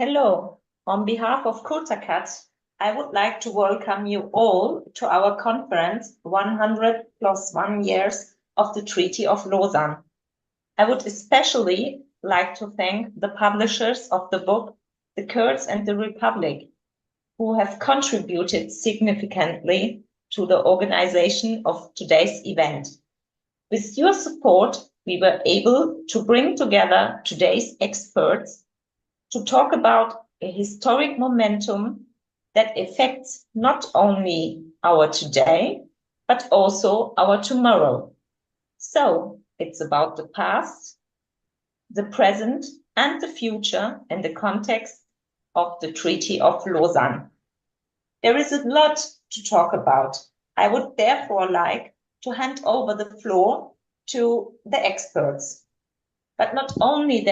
Hello. On behalf of Kurtakat, I would like to welcome you all to our conference 100 plus 1 years of the Treaty of Lausanne. I would especially like to thank the publishers of the book, The Kurds and the Republic, who have contributed significantly to the organization of today's event. With your support, we were able to bring together today's experts to talk about a historic momentum that affects not only our today, but also our tomorrow. So it's about the past, the present, and the future in the context of the Treaty of Lausanne. There is a lot to talk about. I would therefore like to hand over the floor to the experts. But not only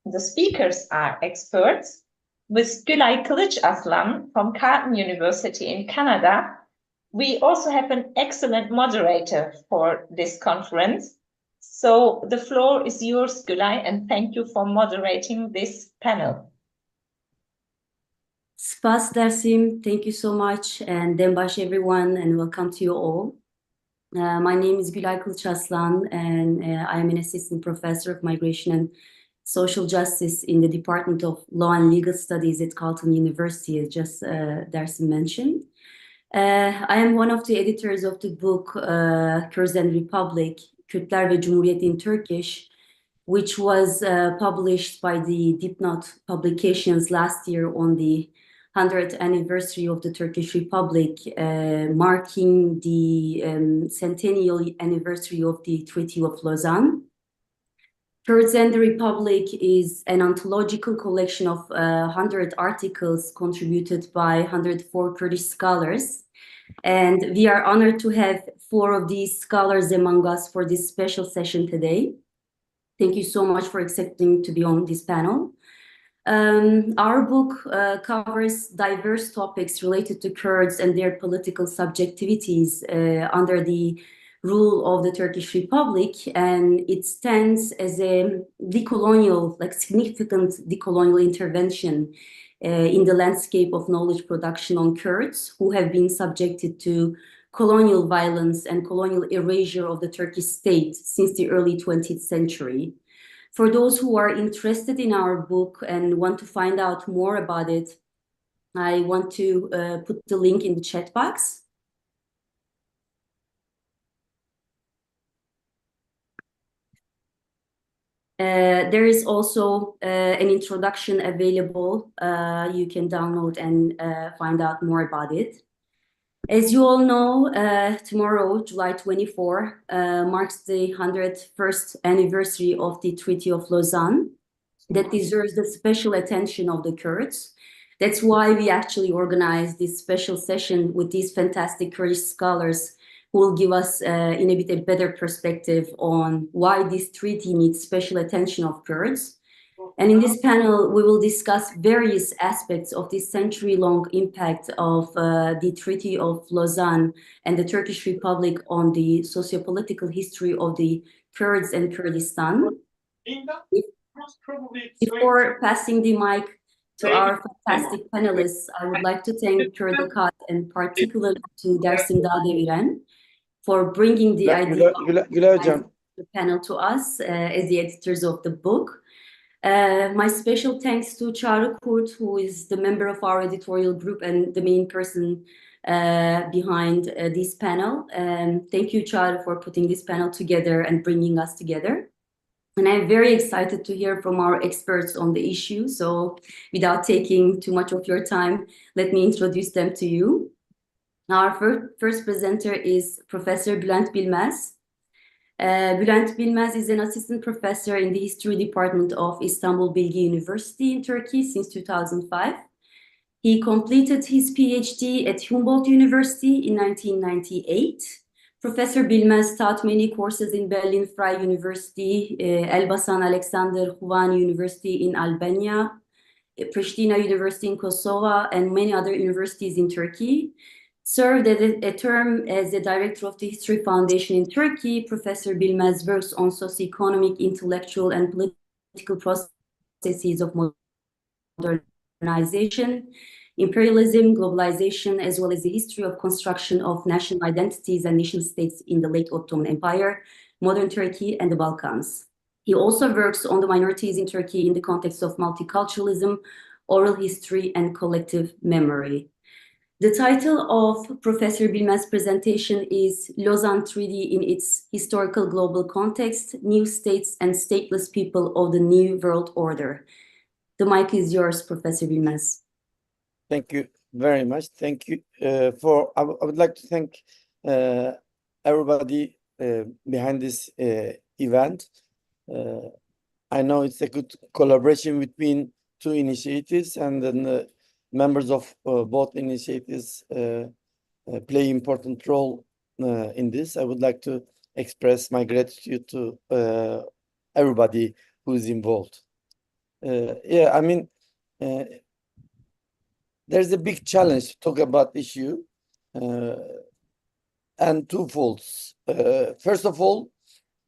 the speakers are experts. With Gülay Kilicarslan from Carleton University in Canada, we also have an excellent moderator for this conference. So the floor is yours, Gülay, and thank you for moderating this panel. Spas Dersim, thank you so much, and Dembash everyone, and welcome to you all. My name is Gülay Kılıçarslan, and I am an assistant professor of migration and social justice in the Department of Law and Legal Studies at Carleton University, as just Dersim mentioned. I am one of the editors of the book Kurds and Republic, Kürtler ve Cumhuriyet in Turkish, which was published by the Dipnot Publications last year on the 100th anniversary of the Turkish Republic, marking the centennial anniversary of the Treaty of Lausanne. Kurds and the Republic is an anthological collection of 100 articles contributed by 104 Kurdish scholars. And we are honored to have 4 of these scholars among us for this special session today. Thank you so much for accepting to be on this panel. Our book covers diverse topics related to Kurds and their political subjectivities under the rule of the Turkish Republic, and it stands as a decolonial, significant decolonial intervention in the landscape of knowledge production on Kurds who have been subjected to colonial violence and colonial erasure of the Turkish state since the early 20th century. For those who are interested in our book and want to find out more about it, I want to put the link in the chat box. There is also an introduction available. You can download and find out more about it. As you all know, tomorrow, July 24, marks the 101st anniversary of the Treaty of Lausanne that deserves the special attention of the Kurds. That's why we actually organized this special session with these fantastic Kurdish scholars who will give us in a bit a better perspective on why this treaty needs special attention of Kurds. And in this panel, we will discuss various aspects of this century-long impact of the Treaty of Lausanne and the Turkish Republic on the socio-political history of the Kurds and Kurdistan. Before passing the mic to our fantastic panelists, I would like to thank Kurdakat and particularly to Dersim Dadeviren for bringing the idea of the panel to us as the editors of the book. My special thanks to Çağrı Kurt, who is the member of our editorial group and the main person behind this panel. Thank you, Çağrı, for putting this panel together and bringing us together. And I'm very excited to hear from our experts on the issue. So without taking too much of your time, let me introduce them to you. Our first presenter is Professor Bülent Bilmez. Bülent Bilmez is an assistant professor in the history department of Istanbul Bilgi University in Turkey since 2005. He completed his PhD at Humboldt University in 1998. Professor Bilmez taught many courses in Berlin Freie University, Elbasan Alexander Huvani University in Albania, Pristina University in Kosovo, and many other universities in Turkey. Served a term as the director of the History Foundation in Turkey. Professor Bilmez works on socioeconomic, intellectual, and political processes of modernization, imperialism, globalization, as well as the history of construction of national identities and nation states in the late Ottoman Empire, modern Turkey, and the Balkans. He also works on the minorities in Turkey in the context of multiculturalism, oral history, and collective memory. The title of Professor Bilmez's presentation is Lausanne Treaty in its Historical Global Context, New States and Stateless People of the New World Order. The mic is yours, Professor Bilmez. Thank you very much. Thank you I would like to thank everybody behind this event. I know it's a good collaboration between two initiatives, and then the members of both initiatives play important role in this. I would like to express my gratitude to everybody who is involved. Yeah, I mean, there's a big challenge to talk about issue, and twofold. First of all,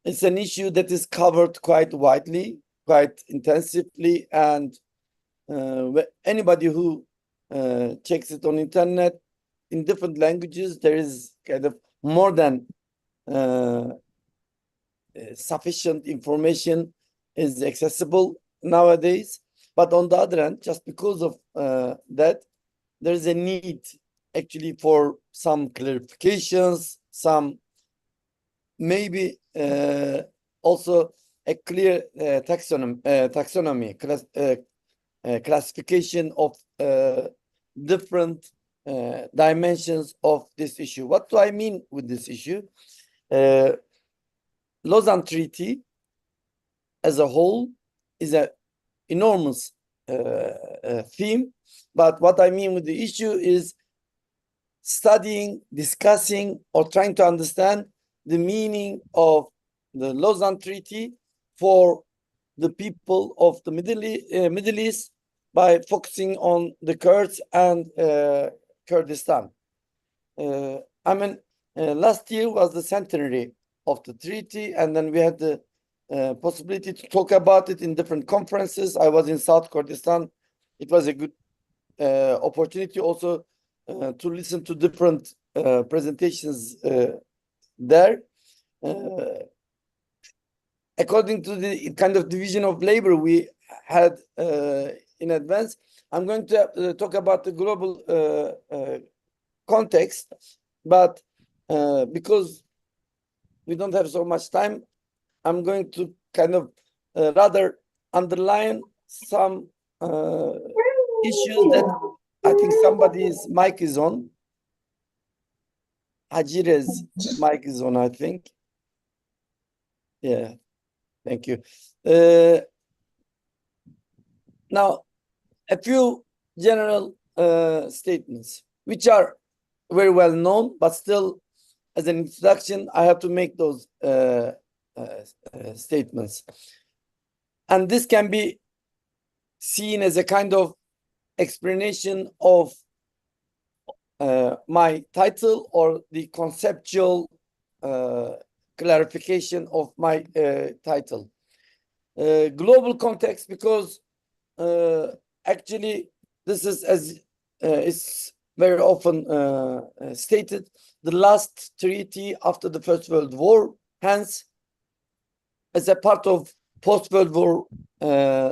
it's an issue that is covered quite widely, quite intensively, and anybody who checks it on internet in different languages, there is kind of more than sufficient information is accessible nowadays. But on the other hand, just because of that, there is a need actually for some clarifications, some maybe also a clear taxonomy, classification of different dimensions of this issue. What do I mean with this issue? Lausanne Treaty as a whole is an enormous theme, but what I mean with the issue is studying, discussing, or trying to understand the meaning of the Lausanne Treaty for the people of the Middle East by focusing on the Kurds and Kurdistan. I mean, last year was the centenary of the treaty, and then we had the possibility to talk about it in different conferences. I was in South Kurdistan. It was a good opportunity also to listen to different presentations there. According to the kind of division of labor we had in advance, I'm going to talk about the global context, but because we don't have so much time, I'm going to kind of rather underline some issues that I think somebody's mic is on. Hajire's mic is on, I think. Yeah, thank you. Now, a few general statements, which are very well known, but still, as an introduction, I have to make those statements. And this can be seen as a kind of explanation of my title, or the conceptual clarification of my title. Global context, because actually this is, as it's very often stated, the last treaty after the First World War, hence as a part of post-World War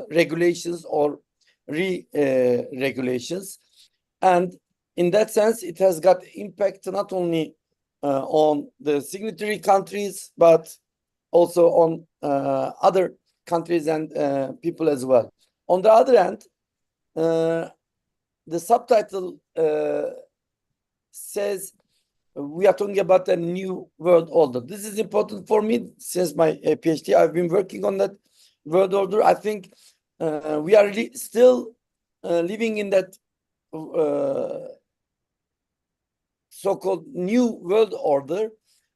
regulations or re-regulations. And in that sense, it has got impact not only on the signatory countries, but also on other countries and people as well. On the other hand, the subtitle says we are talking about a new world order. This is important for me since my PhD. I've been working on that world order. I think we are really still living in that so-called new world order.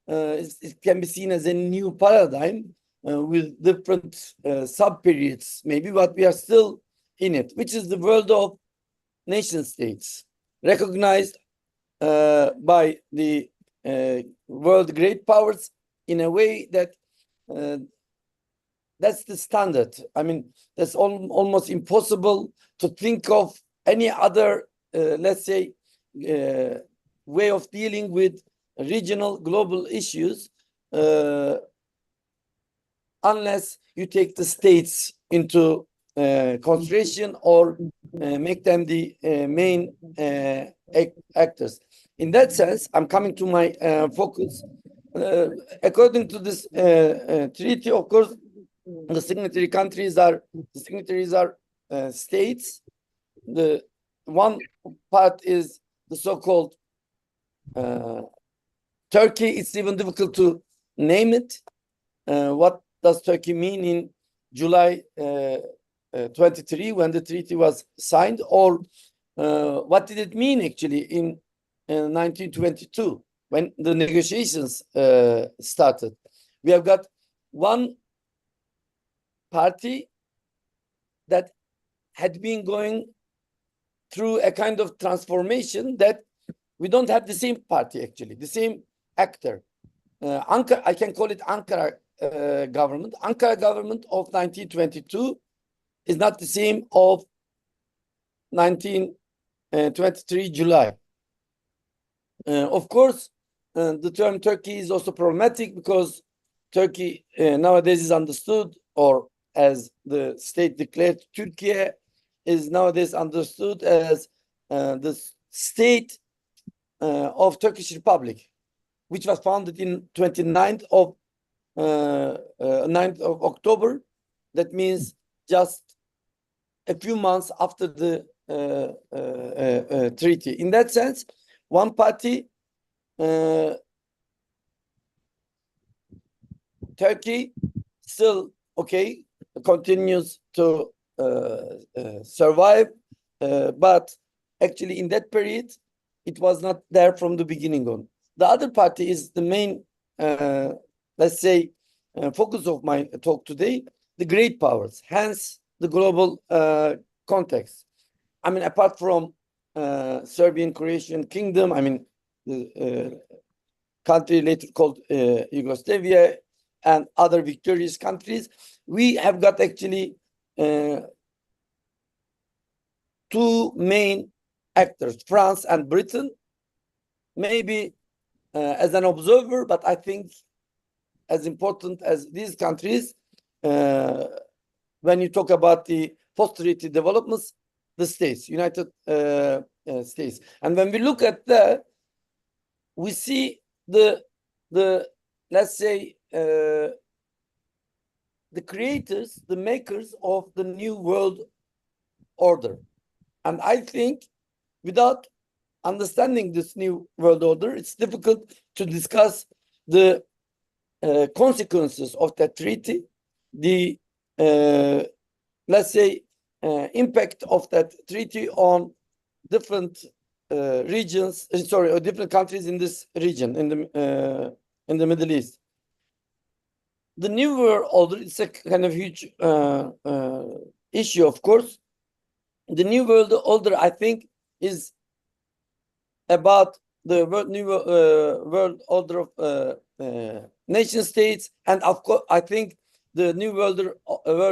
It can be seen as a new paradigm with different sub-periods, maybe, but we are still in it, which is the world of nation states, recognized by the world great powers in a way that that's the standard. I mean, that's almost impossible to think of any other, let's say, way of dealing with regional global issues unless you take the states into consideration or make them the main actors. In that sense, I'm coming to my focus. According to this treaty, of course, the signatories are states. The one part is the so-called Turkey. It's even difficult to name it. What does Turkey mean in July 23 when the treaty was signed, or what did it mean actually in 1922 when the negotiations started? We have got one party that had been going through a kind of transformation that we don't have the same party actually, the same actor. Ankara, I can call it Ankara government. Ankara government of 1922 is not the same of 1923 July. Of course, the term Turkey is also problematic because Turkey nowadays is understood, or as the state declared, Turkey is nowadays understood as the state of Turkish Republic, which was founded in 9th of October. That means just a few months after the treaty. In that sense, one party, Turkey, still okay, continues to survive, but actually in that period, it was not there from the beginning on. The other party is the main, let's say, focus of my talk today, the great powers, hence the global context. I mean, apart from Serbian Croatian Kingdom, I mean, the country later called Yugoslavia and other victorious countries, we have got actually two main actors, France and Britain, maybe as an observer, but I think as important as these countries, when you talk about the post-treaty developments, the states, United States. And when we look at that, we see the let's say, the creators, the makers of the new world order. And I think without understanding this new world order, it's difficult to discuss the consequences of that treaty, the, let's say, impact of that treaty on different regions, or different countries in this region, in the Middle East. The new world order is a kind of huge issue, of course. The new world order, I think, is about the new world order of nation states, and of course, I think the new world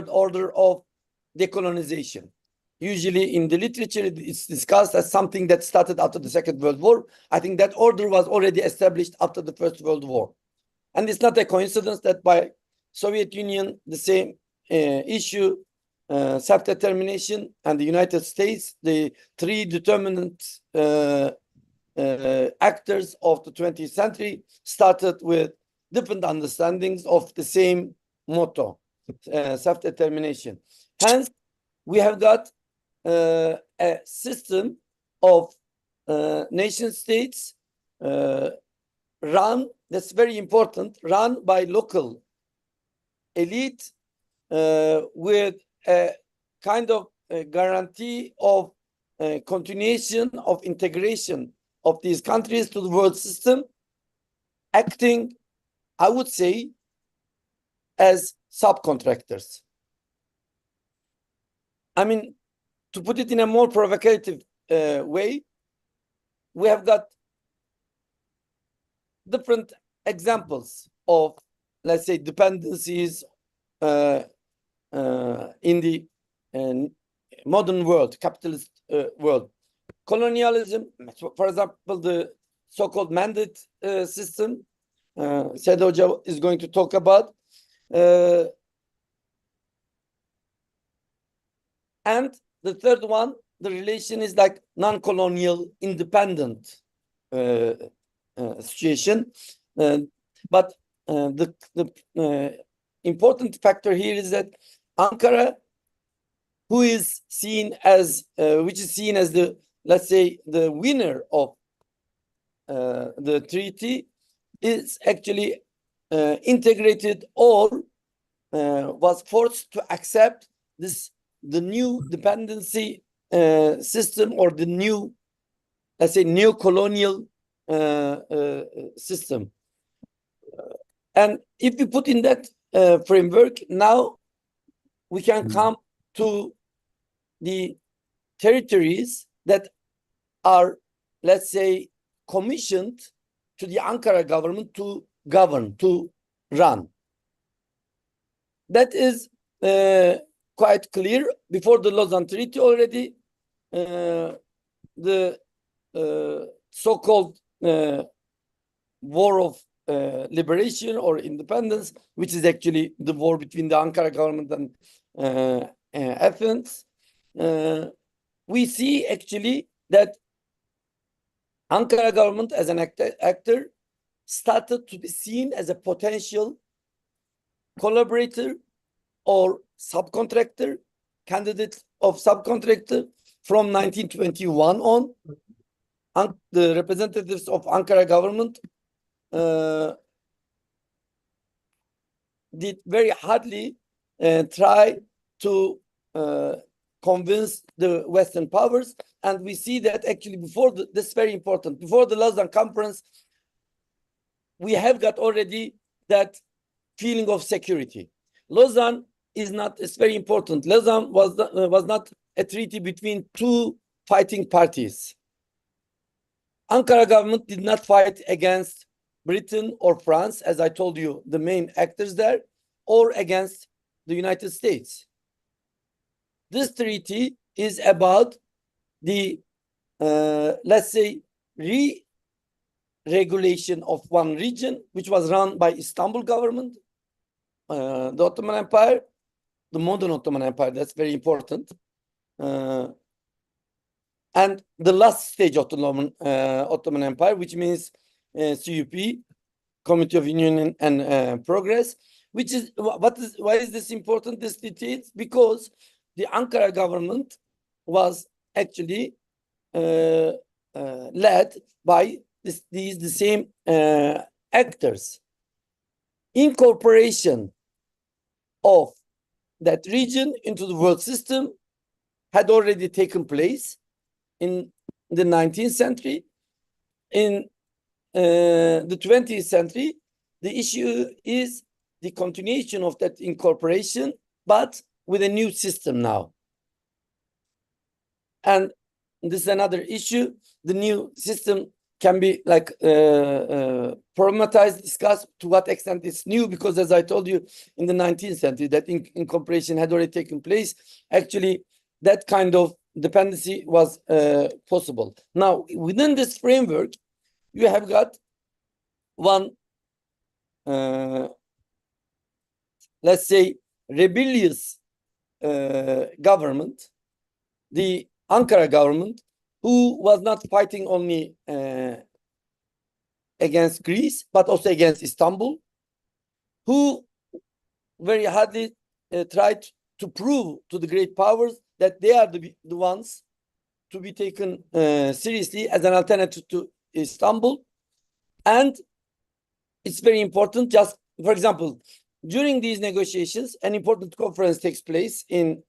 order of decolonization. Usually in the literature, it's discussed as something that started after the Second World War. I think that order was already established after the First World War. And it's not a coincidence that by Soviet Union, the same issue, self-determination, and the United States, the three determinant actors of the 20th century, started with different understandings of the same motto, self-determination. Hence, we have got a system of nation states run, that's very important, run by local elite with a kind of a guarantee of continuation of integration of these countries to the world system, acting, I would say, as subcontractors. I mean, to put it in a more provocative way, we have got different examples of, let's say, dependencies in the modern world, capitalist world. Colonialism, for example, the so-called mandate system, Seda Hoca is going to talk about. And the third one, the relation is like non-colonial, independent situation. But the important factor here is that Ankara, who is seen as, which is seen as the, let's say, the winner of the treaty, is actually integrated or was forced to accept the new dependency system, or the new, let's say, neo-colonial system. And if we put in that framework, now we can come to the territories that are, let's say, commissioned to the Ankara government to govern, to run. That is quite clear. Before the Lausanne Treaty already, the so-called war of liberation or independence, which is actually the war between the Ankara government and Athens, we see actually that Ankara government as an actor started to be seen as a potential collaborator or subcontractor, candidate of subcontractor from 1921 on. The representatives of Ankara government did very hardly try to convince the Western powers. And we see that actually before this is very important, before the Lausanne Conference, we have got already that feeling of security. Lausanne is not, it's very important. Lausanne was not a treaty between two fighting parties. Ankara government did not fight against Britain or France, as I told you, the main actors there, or against the United States. This treaty is about the, let's say, re-regulation of one region, which was run by Istanbul government, the Ottoman Empire, the modern Ottoman Empire, that's very important. And the last stage of the Ottoman Empire, which means CUP, Committee of Union and Progress, which is, why is this important, this details? Because the Ankara government was actually led by the same actors. Incorporation of that region into the world system had already taken place in the 19th century. In the 20th century, the issue is the continuation of that incorporation, but with a new system now. And this is another issue. The new system can be like problematized, discussed to what extent it's new, because as I told you, in the 19th century, that incorporation had already taken place. Actually, that kind of dependency was possible. Now, within this framework, you have got one, let's say, rebellious government, the Ankara government, who was not fighting only against Greece, but also against Istanbul, who very hardly tried to prove to the great powers that they are the ones to be taken seriously as an alternative to Istanbul. And it's very important, just for example, during these negotiations, an important conference takes place in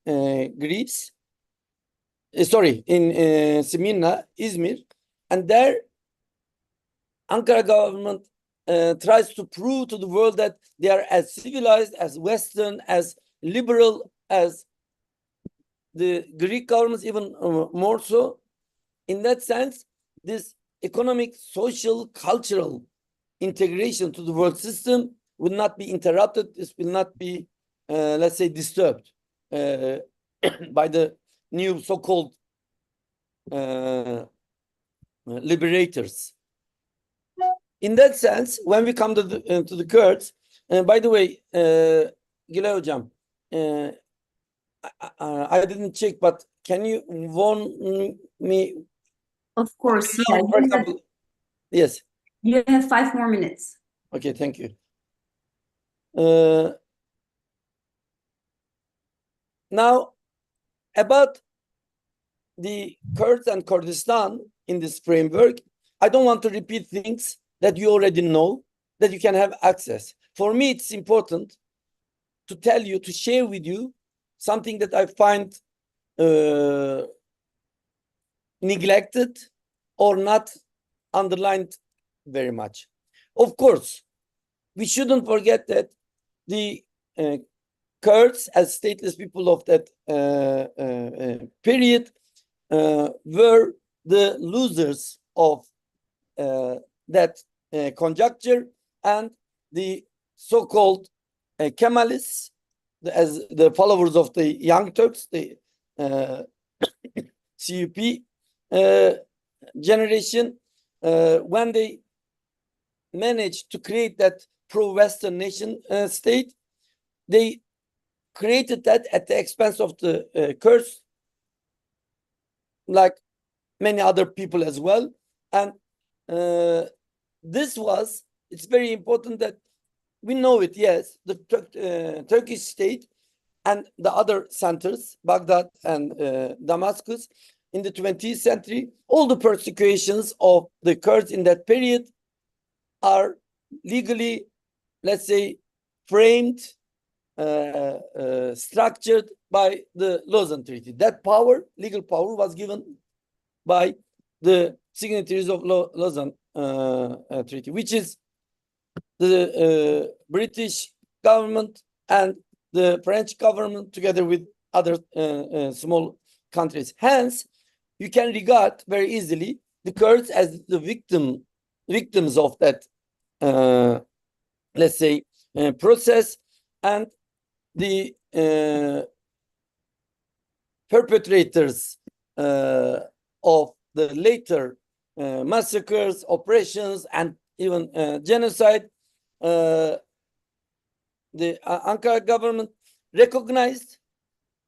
Greece, in Smyrna, Izmir, and there Ankara government tries to prove to the world that they are as civilized, as Western, as liberal as the Greek governments, even more so. In that sense, this economic, social, cultural integration to the world system will not be interrupted. This will not be, let's say, disturbed. by the new so-called liberators. In that sense, when we come to the Kurds, by the way, Gülay hocam, I didn't check, but can you warn me? Of course, Now, yeah. for example, yes. You have 5 more minutes. Okay, thank you. Now, about the Kurds and Kurdistan in this framework, I don't want to repeat things that you already know, that you can have access. For me, it's important to tell you, to share with you something that I find neglected or not underlined very much. Of course, we shouldn't forget that the Kurds, as stateless people of that period, were the losers of that conjuncture, and the so-called Kemalists, as the followers of the Young Turks, the CUP generation, when they managed to create that pro-Western nation state, they created that at the expense of the Kurds, like many other people as well. And it's very important that we know it, yes, the Turkish state and the other centers, Baghdad and Damascus, in the 20th century, all the persecutions of the Kurds in that period are legally, let's say, framed, structured by the Lausanne Treaty. That power, legal power, was given by the signatories of Lausanne Treaty, which is the British government and the French government, together with other small countries. Hence, you can regard very easily the Kurds as the victims of that, let's say, process, and the perpetrators of the later massacres, oppressions, and even genocide. The Ankara government recognized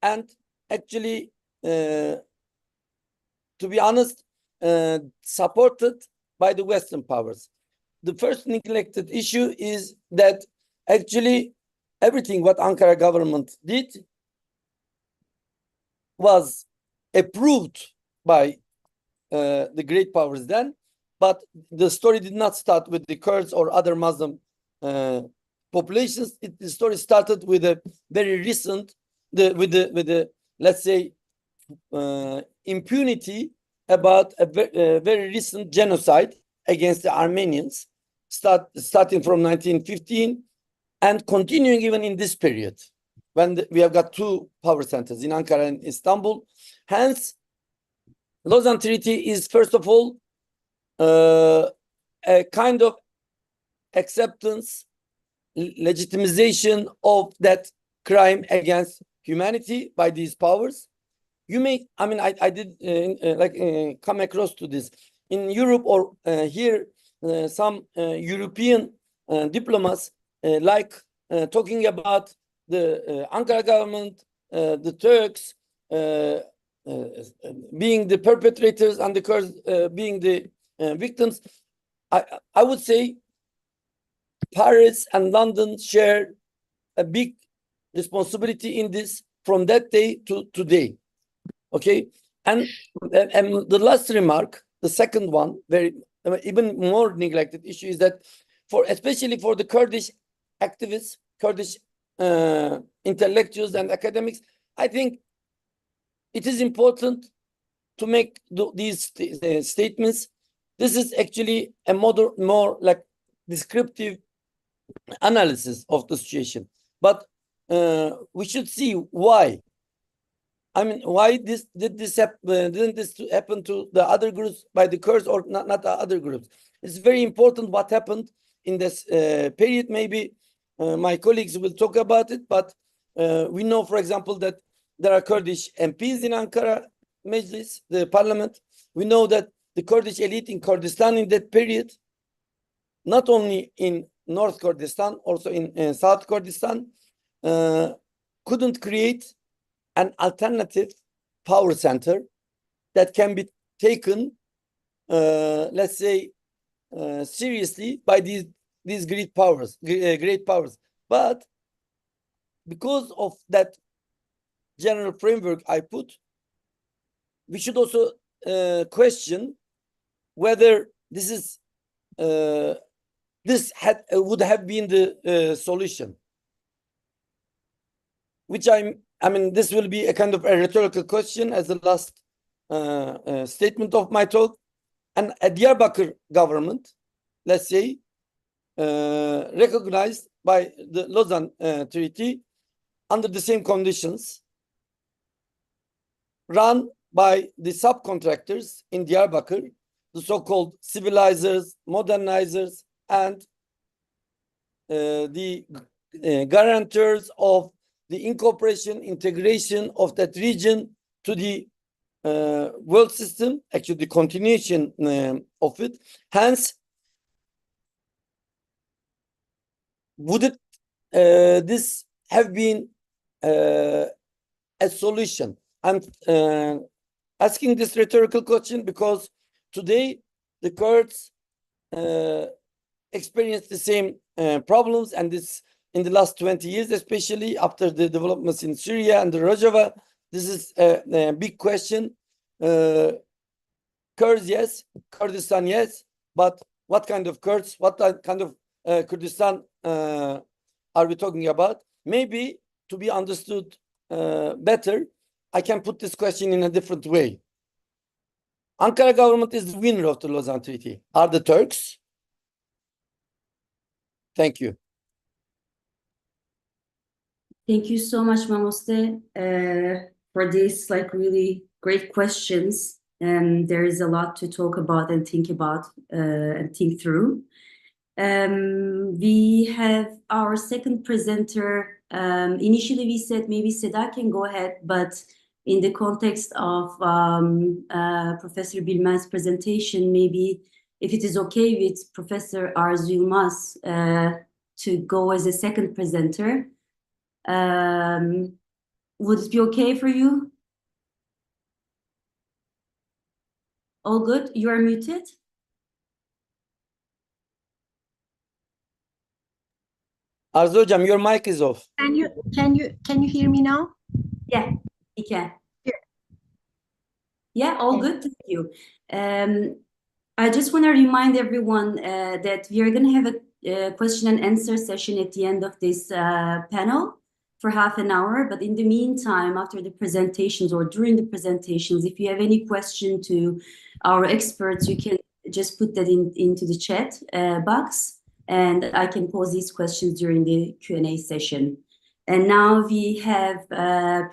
and actually, to be honest, supported by the Western powers. The first neglected issue is that actually everything what Ankara government did was approved by the great powers then, but the story did not start with the Kurds or other Muslim populations. The story started with a very recent, with the let's say impunity about a very recent genocide against the Armenians, starting from 1915 and continuing even in this period, when we have got 2 power centers in Ankara and Istanbul. Hence, Lausanne Treaty is, first of all, a kind of acceptance, legitimization of that crime against humanity by these powers. You may, I mean, I did come across to this in Europe or here, some European diplomats talking about the Ankara government, the Turks being the perpetrators and the Kurds being the victims. I would say Paris and London share a big responsibility in this from that day to today. Okay, and the last remark, the second one, very even more neglected issue, is that especially for the Kurdish activists, Kurdish intellectuals and academics, I think it is important to make these statements. This is actually a more like descriptive analysis of the situation, but we should see why. I mean, why didn't this happen to the other groups by the Kurds, or not the other groups? It's very important what happened in this period. Maybe my colleagues will talk about it, but We know, for example, that there are Kurdish MPs in Ankara Meclis, the parliament. We know that the Kurdish elite in Kurdistan in that period, not only in North Kurdistan, also in South Kurdistan, couldn't create an alternative power center that can be taken, let's say, seriously by these great powers. But because of that general framework I put, we should also question whether this is would have been the solution. Which I mean, this will be a kind of a rhetorical question as the last statement of my talk. And a Diyarbakır government, let's say, recognized by the Lausanne Treaty under the same conditions, run by the subcontractors in Diyarbakır, the so-called civilizers, modernizers, and the guarantors of the incorporation, integration of that region to the world system, actually the continuation of it. Hence, would it this have been a solution? I'm asking this rhetorical question because today the Kurds experience the same problems, and this in the last 20 years, especially after the developments in Syria and the Rojava. This is a big question. Kurds, yes. Kurdistan, yes. But what kind of Kurds? What kind of Kurdistan are we talking about? Maybe to be understood better, I can put this question in a different way. Ankara government is the winner of the Lausanne Treaty. Are the Turks? Thank you. Thank you so much, Mamoste, for these really great questions. And there is a lot to talk about and think about and think through. We have our second presenter. Initially, we said maybe Seda can go ahead, but in the context of Professor Bilmez's presentation, maybe if it is okay with Professor Arzu Yilmaz to go as a second presenter. Would it be okay for you? All good? You are muted. Arzu hocam, your mic is off. Can you hear me now? Yeah, you can. Sure. Yeah, all good. Thank you. I just want to remind everyone that we are going to have a question and answer session at the end of this panel for half an hour. But in the meantime, after the presentations or during the presentations, if you have any question to our experts, you can just put that into the chat box, and I can pose these questions during the Q&A session. And now we have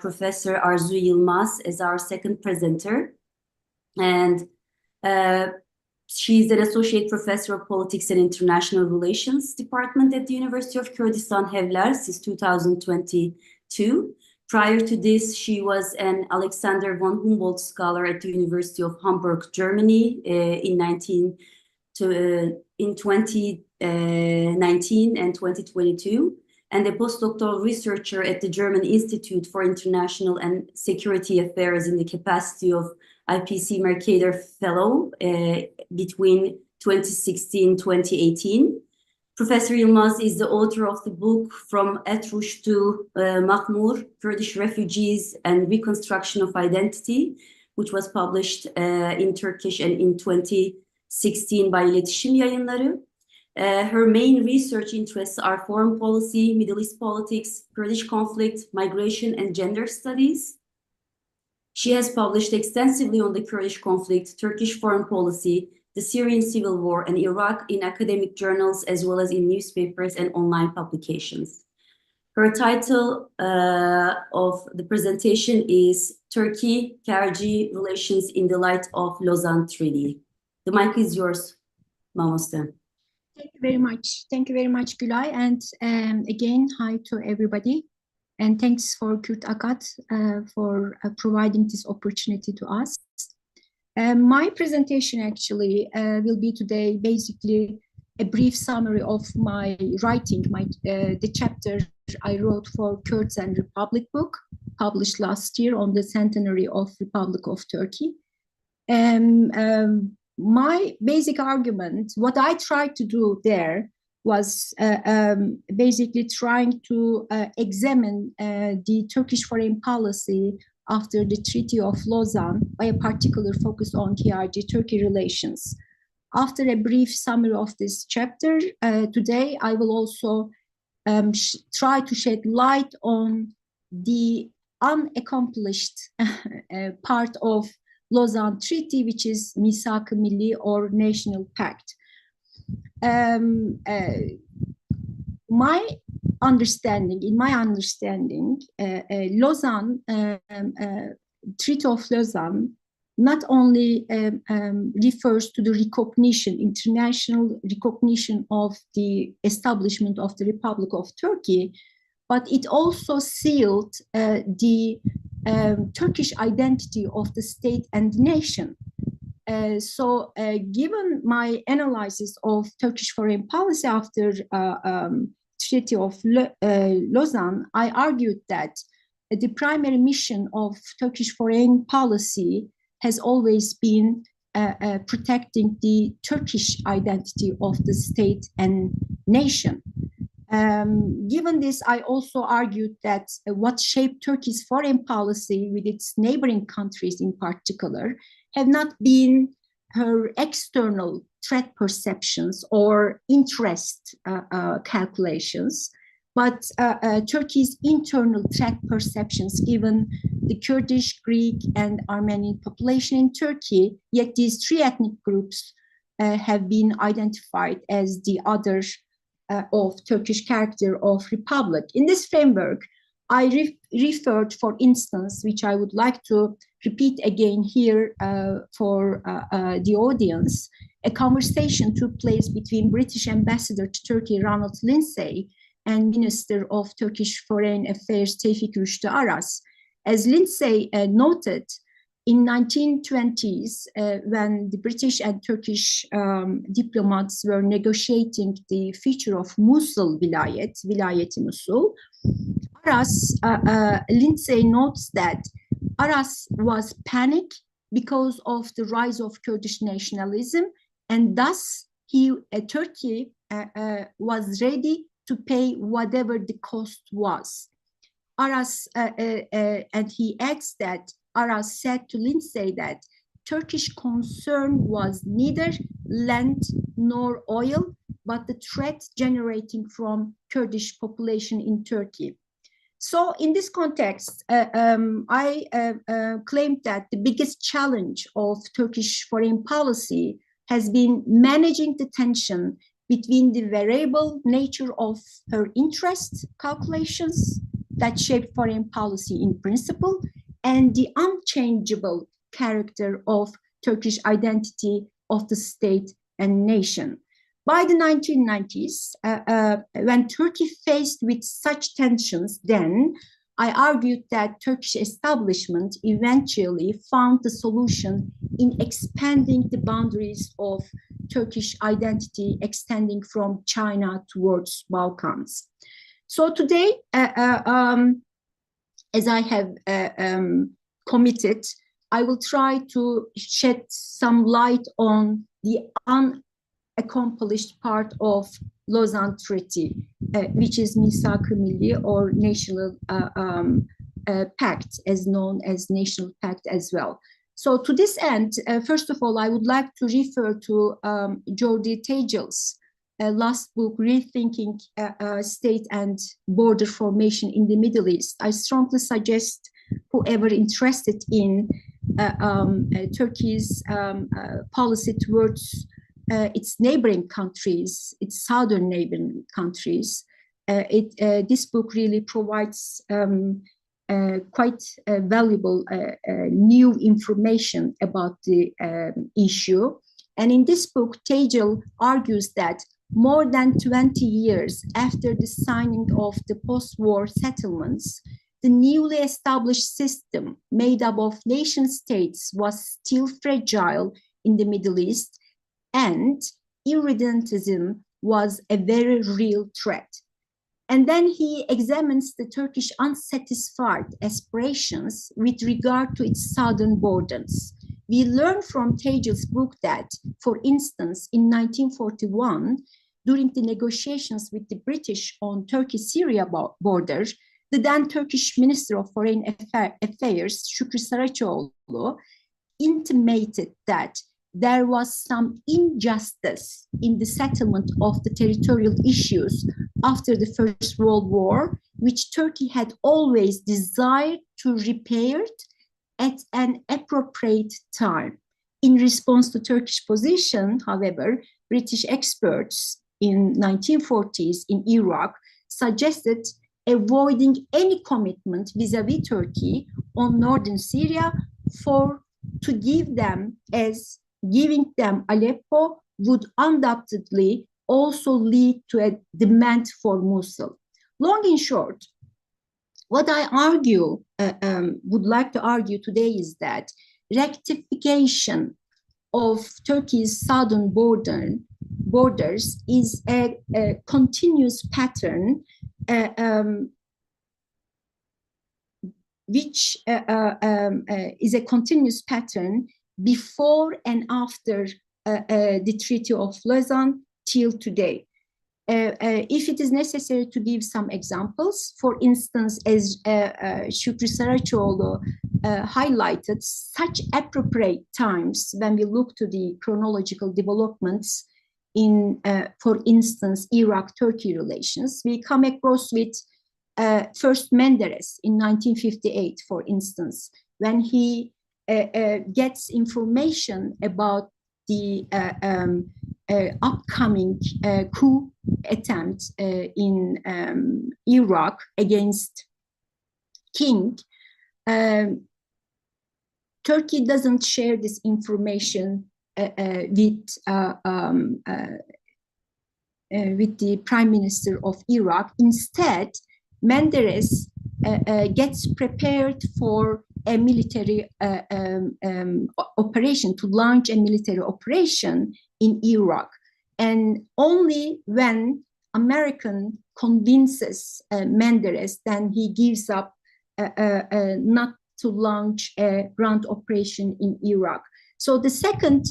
Professor Arzu Yilmaz as our second presenter. And she's an associate professor of politics and international relations department at the University of Kurdistan, Hewler, since 2022. Prior to this, she was an Alexander von Humboldt scholar at the University of Hamburg, Germany, in 2019 and 2022, and a postdoctoral researcher at the German Institute for International and Security Affairs in the capacity of IPC Mercator Fellow between 2016-2018. Professor Yilmaz is the author of the book From Etrush to Mahmur, Kurdish Refugees and Reconstruction of Identity, which was published in Turkish and in 2016 by İletişim Yayınları. Her main research interests are foreign policy, Middle East politics, Kurdish conflict, migration, and gender studies. She has published extensively on the Kurdish conflict, Turkish foreign policy, the Syrian civil war, and Iraq in academic journals, as well as in newspapers and online publications. Her title of the presentation is Turkey-Kyrgyz Relations in the Light of Lausanne Treaty. The mic is yours, Mamoste. Thank you very much. Thank you very much, Gülay. And again, hi to everybody. And thanks for Kürt Akat for providing this opportunity to us. My presentation actually will be today basically a brief summary of my writing, the chapter I wrote for Kurds and Republic book, published last year on the centenary of Republic of Turkey. My basic argument, what I tried to do there was basically trying to examine the Turkish foreign policy after the Treaty of Lausanne by a particular focus on KRG-Turkey relations. After a brief summary of this chapter, today I will also try to shed light on the unaccomplished part of Lausanne Treaty, which is Misak-ı Milli or National Pact. In my understanding, Lausanne, Treaty of Lausanne, not only refers to the recognition, international recognition of the establishment of the Republic of Turkey, but it also sealed the Turkish identity of the state and nation. So given my analysis of Turkish foreign policy after Treaty of Lausanne, I argued that the primary mission of Turkish foreign policy has always been protecting the Turkish identity of the state and nation. Given this, I also argued that what shaped Turkey's foreign policy with its neighboring countries in particular have not been her external threat perceptions or interest calculations, but Turkey's internal threat perceptions given the Kurdish, Greek, and Armenian population in Turkey, yet these three ethnic groups have been identified as the other of Turkish character of republic. In this framework, I referred, for instance, which I would like to repeat again here for the audience, a conversation took place between British Ambassador to Turkey, Ronald Lindsay, and Minister of Turkish Foreign Affairs, Tevfik Rüştü Aras. As Lindsay noted, in 1920s, when the British and Turkish diplomats were negotiating the future of Musul Vilayet, Vilayet-i Musul, Aras, Lindsay notes that Aras was panicked because of the rise of Kurdish nationalism, and thus Turkey was ready to pay whatever the cost was. Aras, and he adds that Aras said to Lindsay that Turkish concern was neither land nor oil, but the threat generating from Kurdish population in Turkey. So in this context, I claimed that the biggest challenge of Turkish foreign policy has been managing the tension between the variable nature of her interest calculations that shaped foreign policy in principle and the unchangeable character of Turkish identity of the state and nation. By the 1990s, when Turkey faced with such tensions, then I argued that Turkish establishment eventually found the solution in expanding the boundaries of Turkish identity, extending from China towards Balkans. So today, as I have committed, I will try to shed some light on the unaccomplished part of Lausanne Treaty, which is Misak-ı Milli or National Pact, as known as National Pact as well. So to this end, first of all, I would like to refer to Jordi Tegel's last book, Rethinking State and Border Formation in the Middle East. I strongly suggest whoever interested in Turkey's policy towards its neighboring countries, its southern neighboring countries, this book really provides quite valuable new information about the issue. And in this book, Tegel argues that more than 20 years after the signing of the post-war settlements, the newly established system made up of nation states was still fragile in the Middle East, and irredentism was a very real threat. And then he examines the Turkish unsatisfied aspirations with regard to its southern borders. We learn from Tegel's book that, for instance, in 1941, during the negotiations with the British on Turkey-Syria border, the then Turkish Minister of Foreign Affairs, Şükrü Saraçoğlu, intimated that there was some injustice in the settlement of the territorial issues after the First World War, which Turkey had always desired to repair at an appropriate time. In response to Turkish position, however, British experts in 1940s in Iraq suggested avoiding any commitment vis-a-vis Turkey on northern Syria to give them, as giving them Aleppo would undoubtedly also lead to a demand for Mosul. Long and short, what I would like to argue today is that rectification of Turkey's southern borders is a continuous pattern which is a continuous pattern before and after the Treaty of Lausanne till today. If it is necessary to give some examples, for instance, as Şükrü Saraçoğlu highlighted, such appropriate times when we look to the chronological developments in, for instance, Iraq-Turkey relations, we come across with first Menderes in 1958, for instance, when he gets information about the upcoming coup attempt in Iraq against King. Turkey doesn't share this information with the Prime Minister of Iraq. Instead, Menderes gets prepared for a military operation, to launch a military operation in Iraq. And only when American convinces Menderes, then he gives up not to launch a ground operation in Iraq. So the second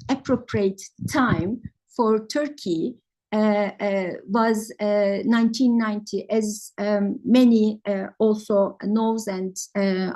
appropriate time for Turkey was 1990, as many also knows and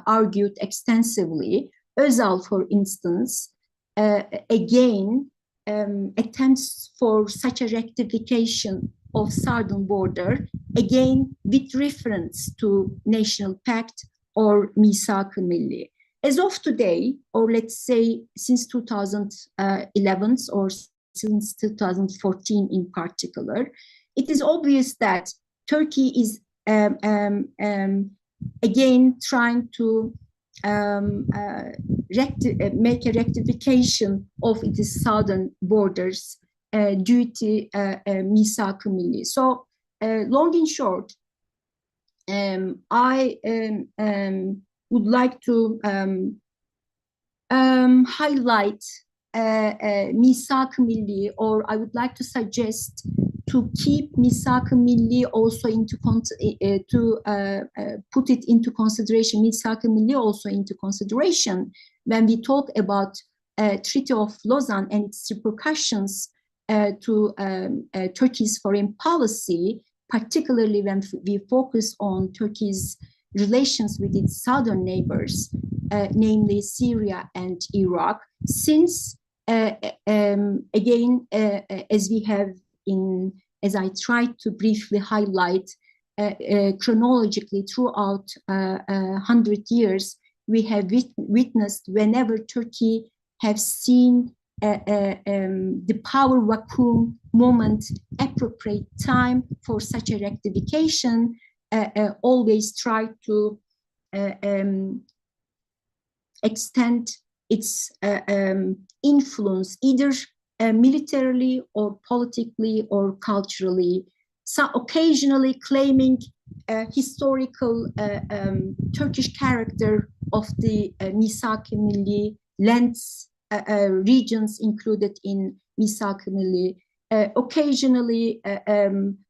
argued extensively. Özal, for instance, again attempts for such a rectification of southern border, again with reference to National Pact or Misak-ı Milli. As of today, or let's say since 2011 or since 2014 in particular, it is obvious that Turkey is again trying to make a rectification of its southern borders due to Misak-ı Milli. So long and short, I would like to highlight Misak-ı Milli, or I would like to suggest to keep Misak-ı Milli also into put it into consideration, Misak-ı Milli also into consideration when we talk about Treaty of Lausanne and its repercussions to Turkey's foreign policy, particularly when we focus on Turkey's relations with its southern neighbors, namely Syria and Iraq, since again, as we have as I tried to briefly highlight, chronologically throughout 100 years, we have witnessed whenever Turkey have seen the power vacuum moment, appropriate time for such a rectification, always try to extend its influence either militarily or politically or culturally, so occasionally claiming historical Turkish character of the Misak-ı Milli lands, regions included in Misak-ı Milli, occasionally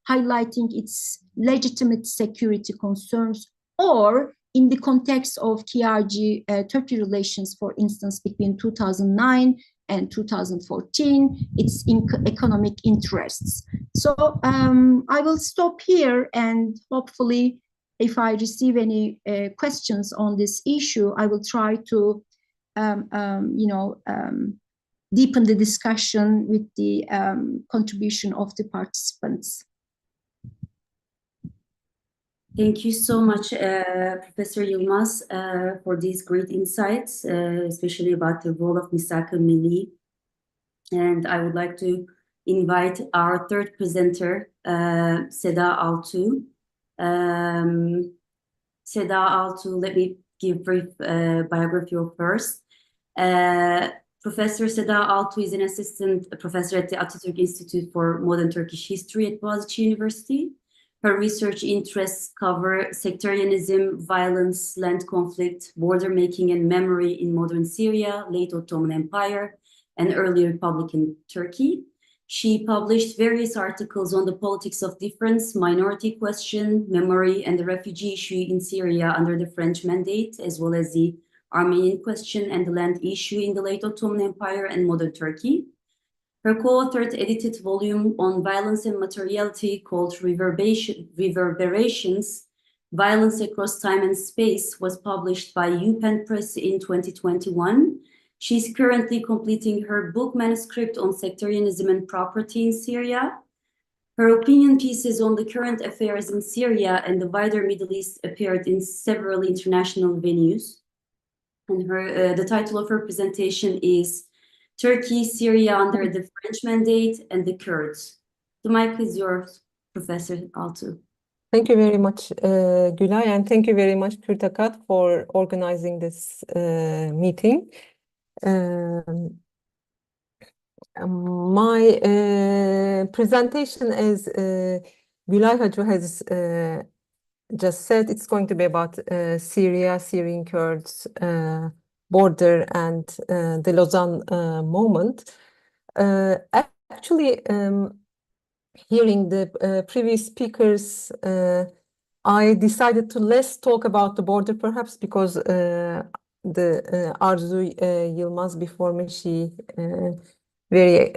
highlighting its legitimate security concerns, or in the context of TRG-Turkey relations, for instance, between 2009 and 2014, its economic interests. So I will stop here, and hopefully if I receive any questions on this issue, I will try to deepen the discussion with the contribution of the participants. Thank you so much, Professor Yilmaz, for these great insights, especially about the role of Misak-ı Milli. And I would like to invite our third presenter, Seda Altug. Seda Altug, let me give brief biography of first. Professor Seda Altug is an assistant professor at the Atatürk Institute for Modern Turkish History at Bogazici University. Her research interests cover sectarianism, violence, land conflict, border making and memory in modern Syria, late Ottoman Empire, and early Republican Turkey. She published various articles on the politics of difference, minority question, memory, and the refugee issue in Syria under the French mandate, as well as the Armenian question and the land issue in the late Ottoman Empire and modern Turkey. Her co-authored edited volume on violence and materiality called Reverberations, Violence Across Time and Space was published by UPenn Press in 2021. She's currently completing her book manuscript on sectarianism and property in Syria. Her opinion pieces on the current affairs in Syria and the wider Middle East appeared in several international venues. And the title of her presentation is Turkey, Syria under the French mandate, and the Kurds. The mic is yours, Professor Altug. Thank you very much, Gülay, and thank you very much, Kurtakat, for organizing this meeting. My presentation, as Gülay Hacı has just said, it's going to be about Syria, Syrian Kurds, border, and the Lausanne moment. Actually, hearing the previous speakers, I decided to less talk about the border, perhaps because the Arzu Yilmaz before me, she very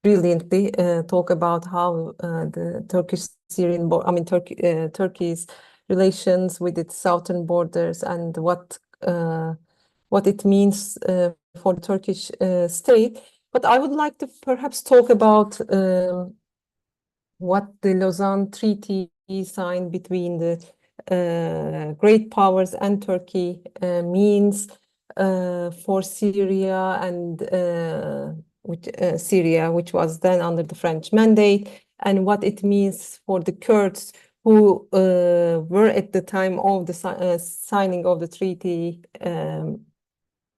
brilliantly talk about how the Turkish-Syrian, Turkey's relations with its southern borders and what it means for the Turkish state. But I would like to perhaps talk about what the Lausanne Treaty signed between the great powers and Turkey means for Syria and Syria, which was then under the French mandate, and what it means for the Kurds who were at the time of the signing of the treaty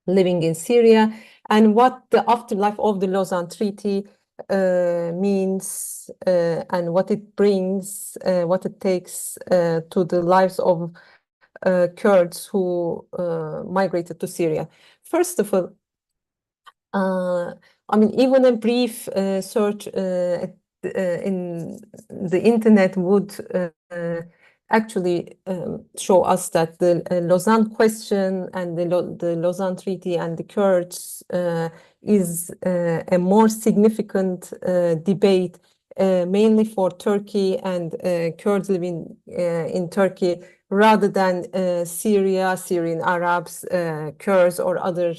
living in Syria, and what the afterlife of the Lausanne Treaty means and what it brings, what it takes to the lives of Kurds who migrated to Syria. First of all, even a brief search in the internet would actually show us that the Lausanne question and the Lausanne Treaty and the Kurds is a more significant debate, mainly for Turkey and Kurds living in Turkey, rather than Syria, Syrian Arabs, Kurds, or other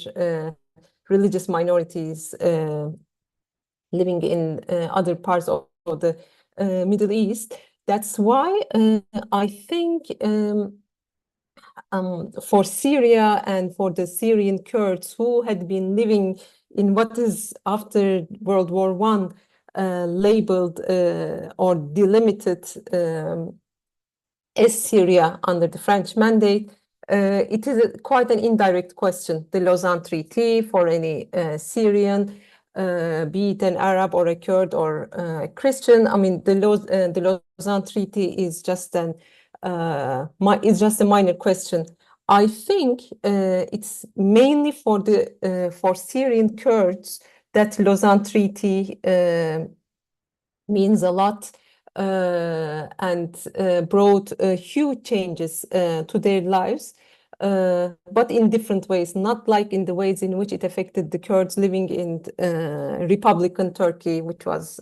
religious minorities living in other parts of the Middle East. That's why I think for Syria and for the Syrian Kurds who had been living in what is after World War I labeled or delimited as Syria under the French mandate, it is quite an indirect question, the Lausanne Treaty for any Syrian. be it an Arab or a Kurd or a Christian. I mean, the Lausanne Treaty is just a minor question. I think it's mainly for Syrian Kurds that Lausanne Treaty means a lot and brought huge changes to their lives, but in different ways, not like in the ways in which it affected the Kurds living in Republican Turkey, which was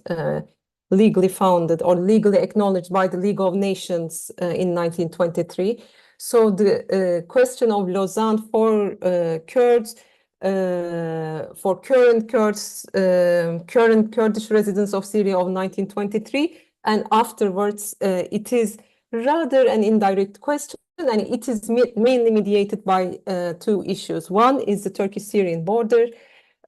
legally founded or legally acknowledged by the League of Nations in 1923. So the question of Lausanne for Kurds, for current Kurds, current Kurdish residents of Syria of 1923, and afterwards, it is rather an indirect question, and it is mainly mediated by two issues. One is the Turkish-Syrian border.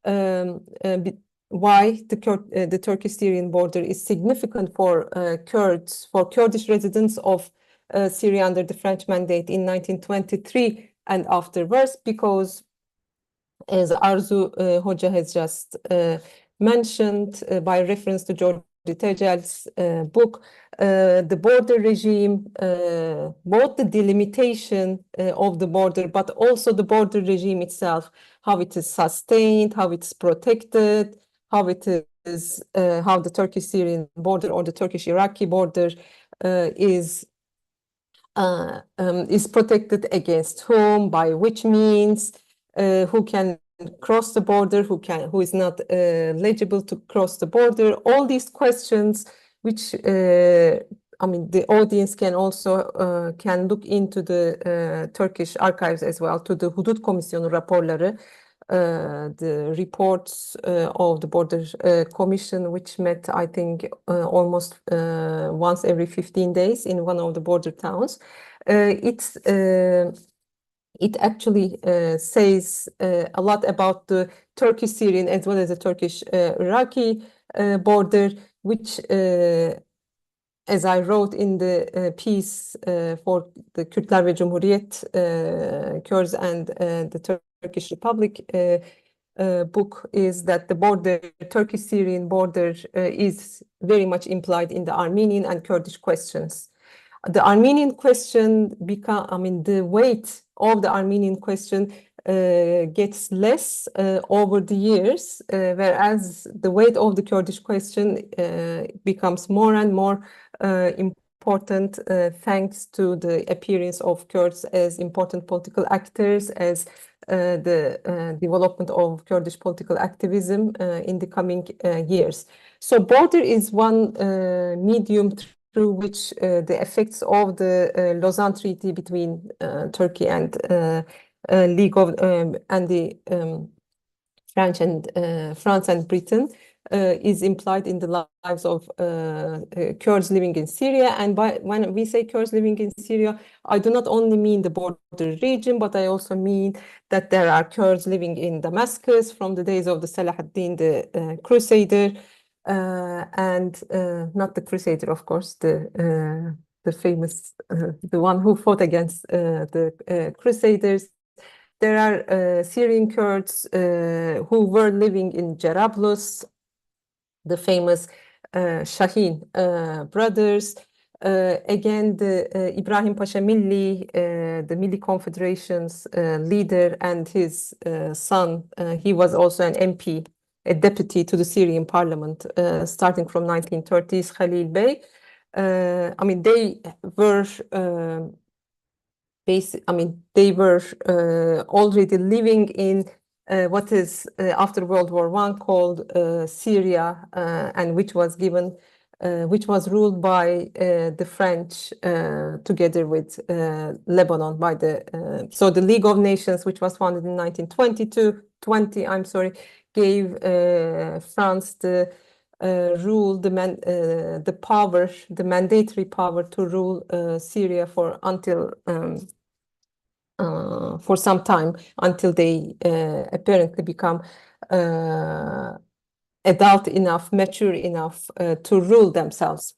Why the Turkish-Syrian border is significant for Kurds, for Kurdish residents of Syria under the French mandate in 1923 and afterwards, because as Arzu Hoca has just mentioned by reference to George Tejel's book, the border regime, both the delimitation of the border, but also the border regime itself, how it is sustained, how it's protected, how it is, how the Turkish-Syrian border or the Turkish-Iraqi border is protected against whom, by which means, who can cross the border, who is not eligible to cross the border. All these questions, which I mean, the audience can also can look into the Turkish archives as well, to the Hudut Komisyonu raporları, the reports of the Border Commission, which met, I think, almost once every 15 days in one of the border towns. It actually says a lot about the Turkish-Syrian as well as the Turkish-Iraqi border, which, as I wrote in the piece for the Kürtler ve Cumhuriyet, Kurds and the Turkish Republic book, is that the border, Turkish-Syrian border, is very much implied in the Armenian and Kurdish questions. The Armenian question the weight of the Armenian question gets less over the years, whereas the weight of the Kurdish question becomes more and more important thanks to the appearance of Kurds as important political actors, as the development of Kurdish political activism in the coming years. So border is one medium through which the effects of the Lausanne Treaty between Turkey and League of and the France and Britain is implied in the lives of Kurds living in Syria. And when we say Kurds living in Syria, I do not only mean the border region, but I also mean that there are Kurds living in Damascus from the days of the Salahuddin, the Crusader, and not the Crusader, of course, the famous, the one who fought against the Crusaders. There are Syrian Kurds who were living in Jarablus, the famous Shahin brothers. Again, the Ibrahim Pasha Milli, the Milli Confederation's leader, and his son, he was also an MP, a deputy to the Syrian parliament, starting from 1930s, Khalil Bey. I mean, they were they were already living in what is after World War I called Syria, and which was ruled by the French together with Lebanon by so the League of Nations, which was founded in 1920, gave France the rule, the power, the mandatory power to rule Syria for some time, until they apparently become adult enough, mature enough to rule themselves.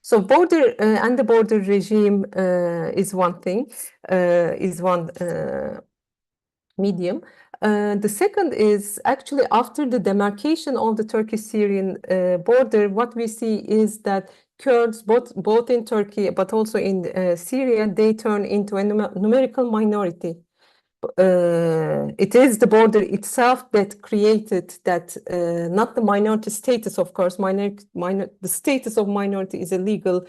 So border and the border regime is one thing, is one medium. The second is actually after the demarcation of the Turkish-Syrian border, what we see is that Kurds, both in Turkey but also in Syria, they turn into a numerical minority. It is the border itself that created that, not the minority status, of course. The status of minority is a legal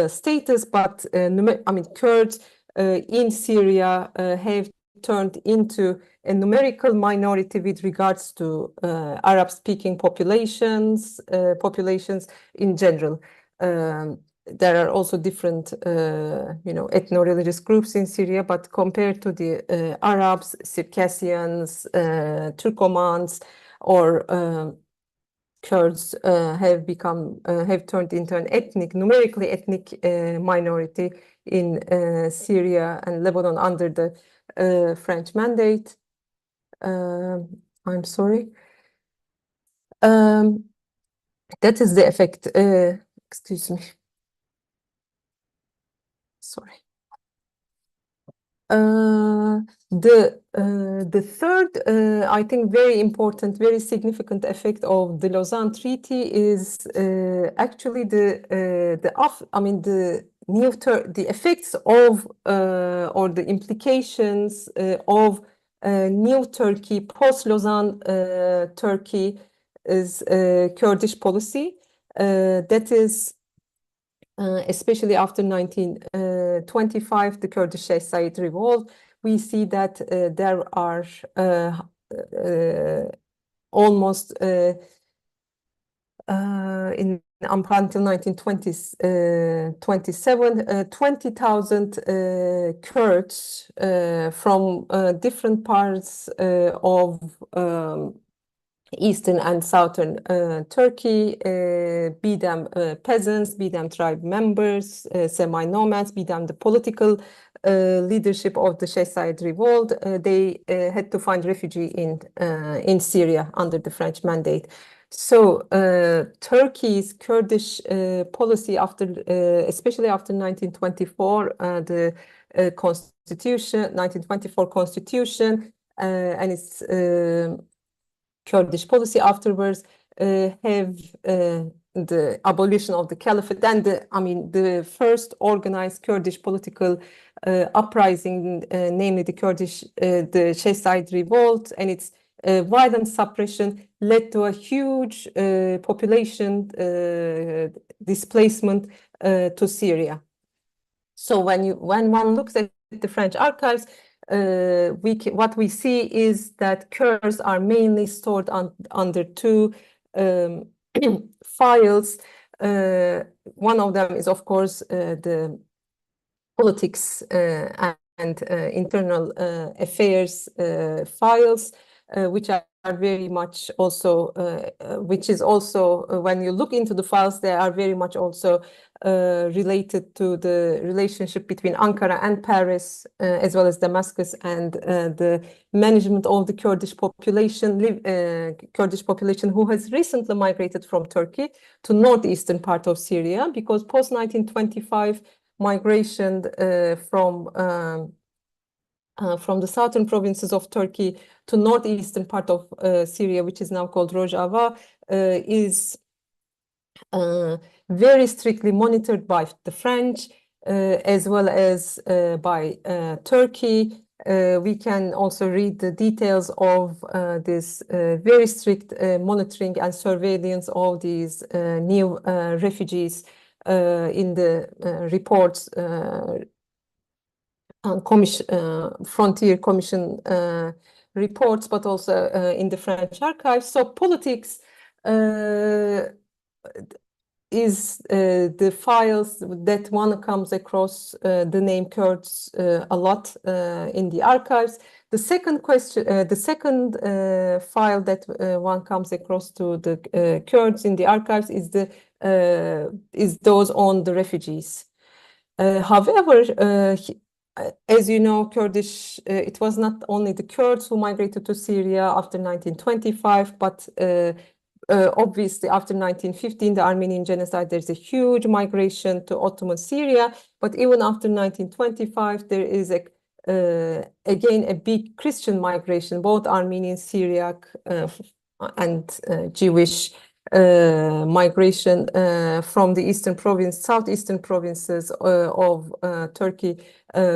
status, but I mean, Kurds in Syria have turned into a numerical minority with regards to Arab-speaking populations in general. There are also different, ethno-religious groups in Syria, but compared to the Arabs, Circassians, Turkomans, or Kurds have turned into an numerically ethnic minority in Syria and Lebanon under the French mandate. I'm sorry. That is the effect. Excuse me. Sorry. The third, I think, very important, very significant effect of the Lausanne Treaty is actually the effects of or the implications of new Turkey, post-Lausanne Turkey is Kurdish policy. That is, especially after 1925, the Kurdish Said revolt, we see that there are almost until 1927, 20,000 Kurds from different parts of eastern and southern Turkey, be them peasants, be them tribe members, semi-nomads, be them the political leadership of the Said revolt, they had to find refuge in Syria under the French mandate. So Turkey's Kurdish policy, especially after 1924, the 1924 constitution and its Kurdish policy afterwards have the abolition of the caliphate and the first organized Kurdish political uprising, namely the Said revolt, and its violent suppression led to a huge population displacement to Syria. So when one looks at the French archives, what we see is that Kurds are mainly stored under two files. One of them is, of course, the politics and internal affairs files, which are very much also, which is also, when you look into the files, they are very much also related to the relationship between Ankara and Paris, as well as Damascus, and the management of the Kurdish population who has recently migrated from Turkey to northeastern part of Syria, because post-1925 migration from the southern provinces of Turkey to northeastern part of Syria, which is now called Rojava, is very strictly monitored by the French as well as by Turkey. We can also read the details of this very strict monitoring and surveillance of these new refugees in the reports, Frontier Commission reports, but also in the French archives. So politics is the files that one comes across the name Kurds a lot in the archives. The second question, the second file that one comes across to the Kurds in the archives is those on the refugees. However, as you know, Kurdish, it was not only the Kurds who migrated to Syria after 1925, but obviously after 1915, the Armenian genocide, there's a huge migration to Ottoman Syria. But even after 1925, there is again, a big Christian migration, both Armenian, Syriac, and Jewish migration from the eastern province, southeastern provinces of Turkey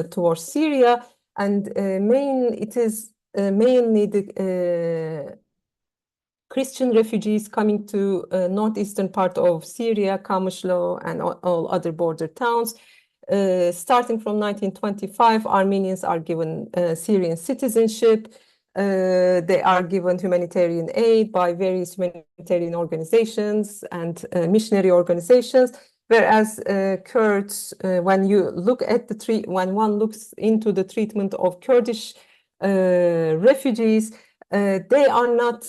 towards Syria, and it is mainly the Christian refugees coming to northeastern part of Syria, Kamışlı, and all other border towns. Starting from 1925, Armenians are given Syrian citizenship. They are given humanitarian aid by various humanitarian organizations and missionary organizations. Whereas Kurds, when one looks into the treatment of Kurdish refugees, they are not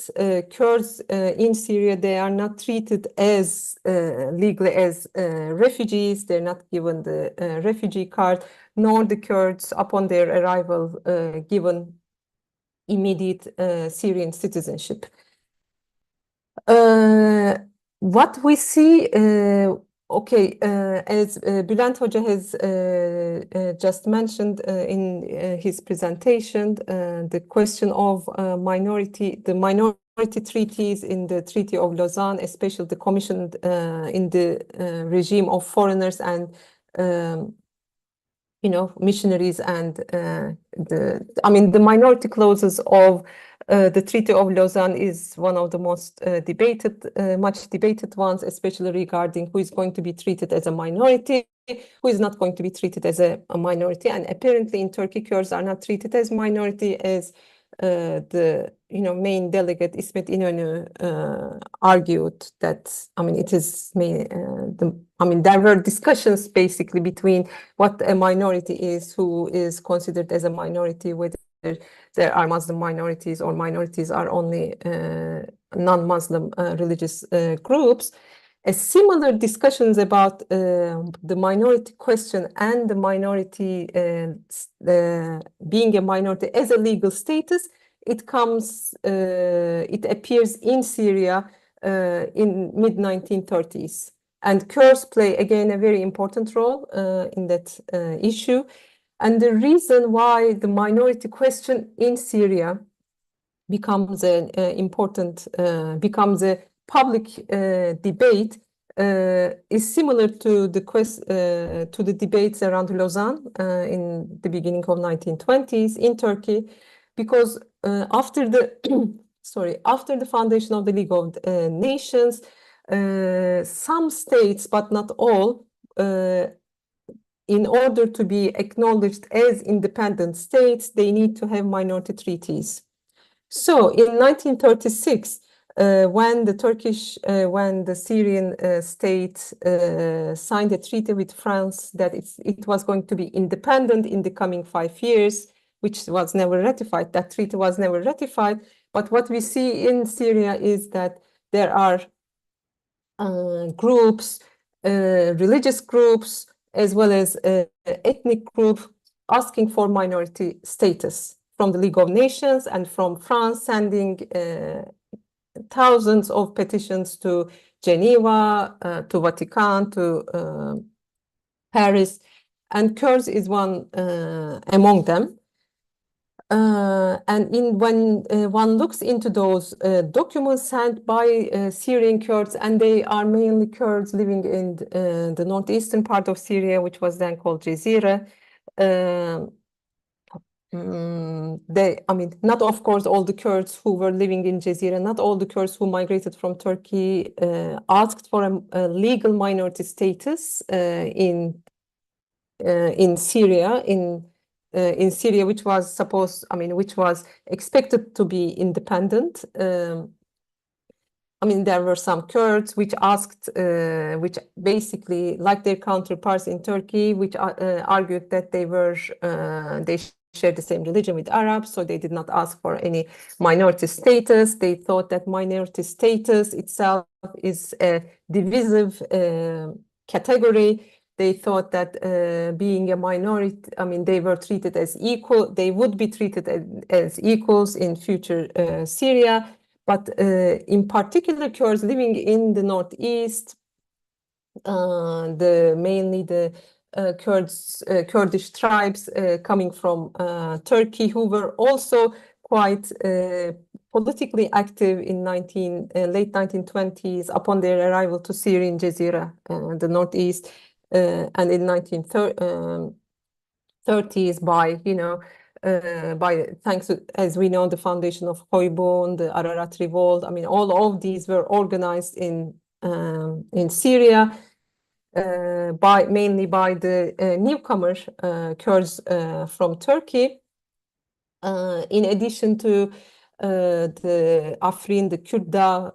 Kurds in Syria. They are not treated as legally as refugees. They're not given the refugee card, nor the Kurds upon their arrival given immediate Syrian citizenship. What we see, as Bülent Hoca has just mentioned in his presentation, the question of the minority treaties in the Treaty of Lausanne, especially the commissioned in the regime of foreigners and missionaries, and the minority clauses of the Treaty of Lausanne is one of the most much debated ones, especially regarding who is going to be treated as a minority, who is not going to be treated as a minority. And apparently in Turkey, Kurds are not treated as minority, as the main delegate İsmet İnönü argued that it is there were discussions basically between what a minority is, who is considered as a minority, whether there are Muslim minorities or minorities are only non-Muslim religious groups. Similar discussions about the minority question and the minority being a minority as a legal status, it appears in Syria in mid-1930s. And Kurds play, again, a very important role in that issue. And the reason why the minority question in Syria becomes a public debate is similar to the debates around Lausanne in the beginning of 1920s in Turkey, because after the foundation of the League of Nations, some states, but not all, in order to be acknowledged as independent states, they need to have minority treaties. So in 1936, when the Syrian state signed a treaty with France that it was going to be independent in the coming 5 years, which was never ratified. That treaty was never ratified. But what we see in Syria is that there are groups, religious groups, as well as ethnic groups asking for minority status from the League of Nations and from France, sending thousands of petitions to Geneva, to Vatican, to Paris, and Kurds is one among them. And when one looks into those documents sent by Syrian Kurds, and they are mainly Kurds living in the northeastern part of Syria, which was then called Jazira. Not of course all the Kurds who were living in Jazira, not all the Kurds who migrated from Turkey asked for a legal minority status in Syria, in Syria, which was expected to be independent. There were some Kurds which asked, which basically, like their counterparts in Turkey, which argued that they shared the same religion with Arabs, so they did not ask for any minority status. They thought that minority status itself is a divisive category. They thought that being a minority, they were treated as equal. They would be treated as equals in future Syria. But in particular, Kurds living in the northeast, mainly the Kurdish tribes coming from Turkey, who were also quite politically active in late 1920s upon their arrival to Syrian Jazira, the northeast, and in 1930s by, thanks to, as we know, the foundation of Hoybun, the Ararat Revolt. I mean, all of these were organized in Syria. Mainly by the newcomer Kurds from Turkey, in addition to the Afrin, the Kurda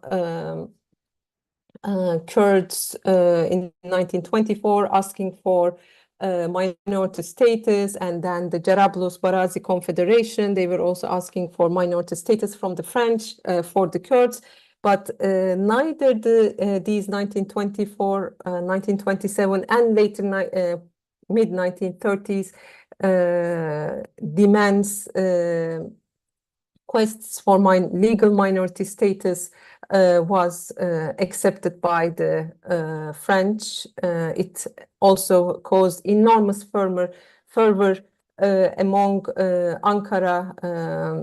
Kurds in 1924 asking for minority status, and then the Jarablus-Barazi Confederation, they were also asking for minority status from the French for the Kurds. But neither these 1924, 1927, and later mid-1930s demands, requests for legal minority status was accepted by the French. It also caused enormous fervor among Ankara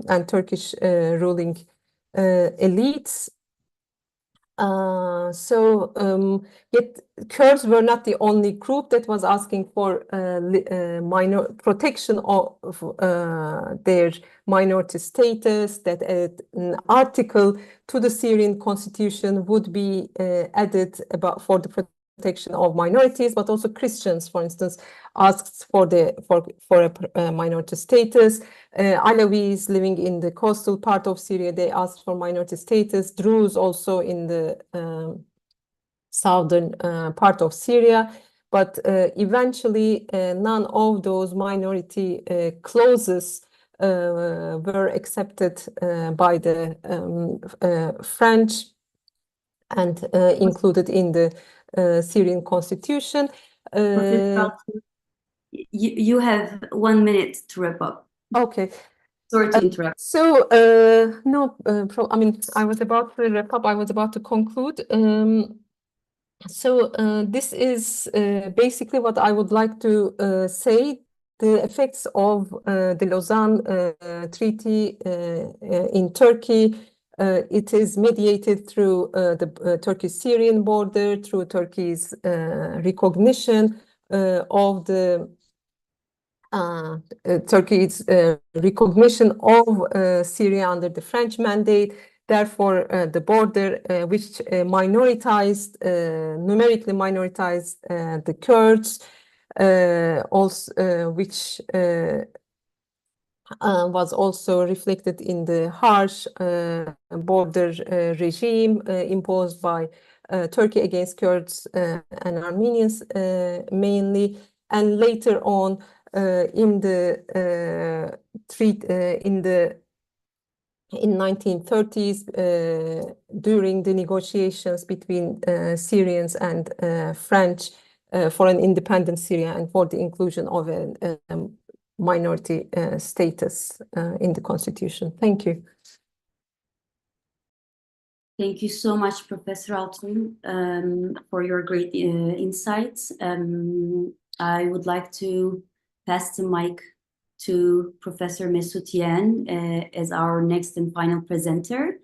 and Turkish ruling elites. Yet Kurds were not the only group that was asking for protection of their minority status, that an article to the Syrian constitution would be added for the protection of minorities, but also Christians, for instance, asked for a minority status. Alawis living in the coastal part of Syria, they asked for minority status. Druze also in the southern part of Syria. But eventually, none of those minority clauses were accepted by the French and included in the Syrian constitution. You have 1 minute to wrap up. Okay. Sorry to interrupt. So, no, I mean, I was about to wrap up. I was about to conclude. This is basically what I would like to say. The effects of the Lausanne Treaty in Turkey. It is mediated through the Turkish-Syrian border, through Turkey's recognition of the Turkey's recognition of Syria under the French mandate. Therefore, the border, which numerically minoritized the Kurds, which was also reflected in the harsh border regime imposed by Turkey against Kurds and Armenians mainly, and later on in 1930s, during the negotiations between Syrians and French for an independent Syria and for the inclusion of a minority status in the constitution. Thank you. Thank you so much, Professor Altug, for your great insights. I would like to pass the mic to Professor Mesut Yegen as our next and final presenter.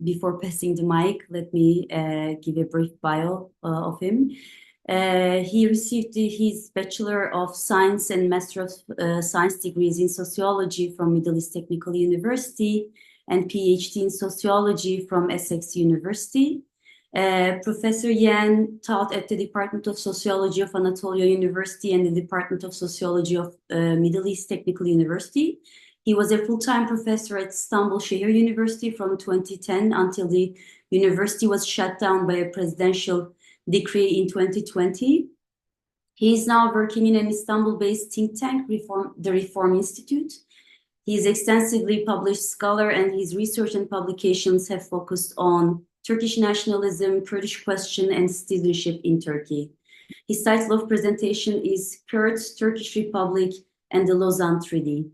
Before passing the mic, let me give a brief bio of him. He received his Bachelor of Science and Master of Science degrees in Sociology from Middle East Technical University and PhD in Sociology from Essex University. Professor Yegen taught at the Department of Sociology of Anatolia University and the Department of Sociology of Middle East Technical University. He was a full-time professor at Istanbul Şehir University from 2010 until the university was shut down by a presidential decree in 2020. He is now working in an Istanbul-based think tank, the Reform Institute. He is extensively published scholar, and his research and publications have focused on Turkish nationalism, Kurdish question, and citizenship in Turkey. His title of presentation is Kurds, Turkish Republic, and the Lausanne Treaty.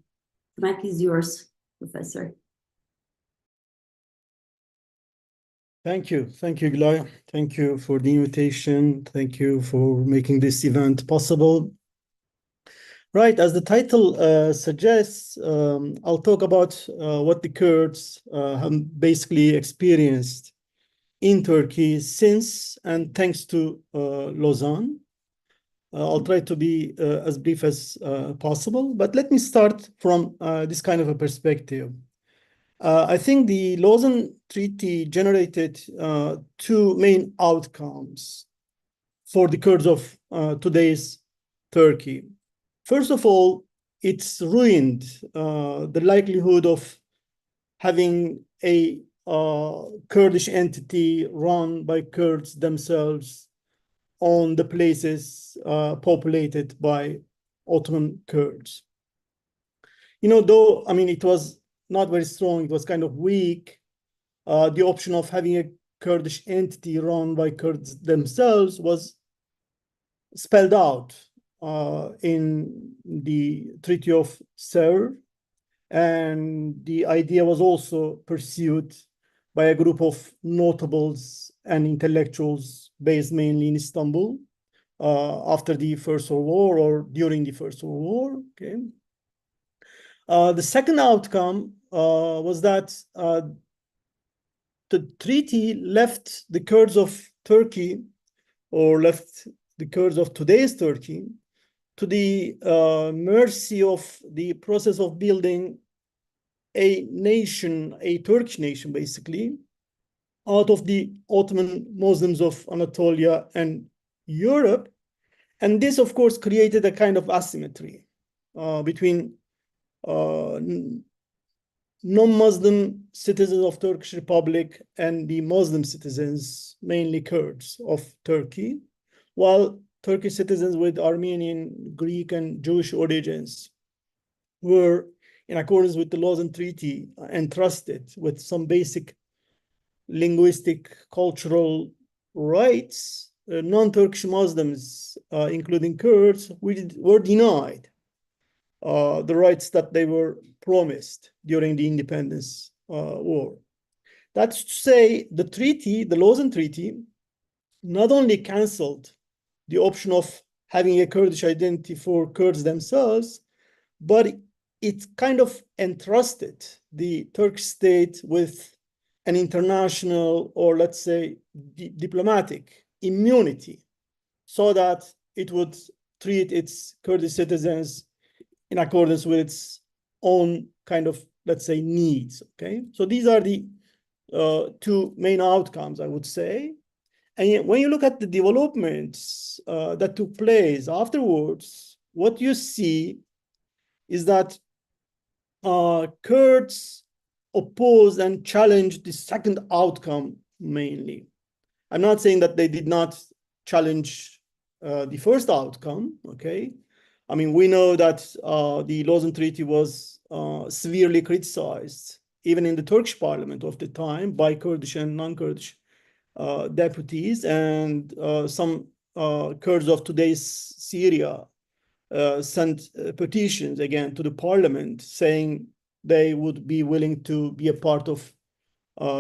The mic is yours, Professor. Thank you, Gülay. Thank you for the invitation. Thank you for making this event possible. Right, as the title suggests, I'll talk about what the Kurds have basically experienced in Turkey since and thanks to Lausanne. I'll try to be as brief as possible, but let me start from this kind of a perspective. I think the Lausanne Treaty generated two main outcomes for the Kurds of today's Turkey. First of all, it's ruined the likelihood of having a Kurdish entity run by Kurds themselves on the places populated by Ottoman Kurds. You know, though, I mean, it was not very strong, it was kind of weak. The option of having a Kurdish entity run by Kurds themselves was spelled out in the Treaty of Sevres, and the idea was also pursued by a group of notables and intellectuals based mainly in Istanbul after the First World War or during the First World War. Okay. The second outcome was that the treaty left the Kurds of Turkey, or left the Kurds of today's Turkey, to the mercy of the process of building a nation, a Turkish nation, basically, out of the Ottoman Muslims of Anatolia and Europe. And this, of course, created a kind of asymmetry between non-Muslim citizens of Turkish Republic and the Muslim citizens, mainly Kurds of Turkey, while Turkish citizens with Armenian, Greek, and Jewish origins were, in accordance with the Lausanne Treaty, entrusted with some basic linguistic, cultural rights. Non-Turkish Muslims, including Kurds, were denied the rights that they were promised during the independence war. That's to say, the treaty, the Lausanne Treaty, not only canceled the option of having a Kurdish identity for Kurds themselves, but it kind of entrusted the Turkish state with an international, or let's say diplomatic immunity, so that it would treat its Kurdish citizens in accordance with its own kind of, let's say, needs. Okay, so these are the two main outcomes, I would say. And yet, when you look at the developments that took place afterwards, what you see is that Kurds opposed and challenged the second outcome mainly. I'm not saying that they did not challenge the first outcome, okay? I mean, we know that the Lausanne Treaty was severely criticized, even in the Turkish parliament of the time, by Kurdish and non-Kurdish deputies, and some Kurds of today's Syria sent petitions again to the parliament saying they would be willing to be a part of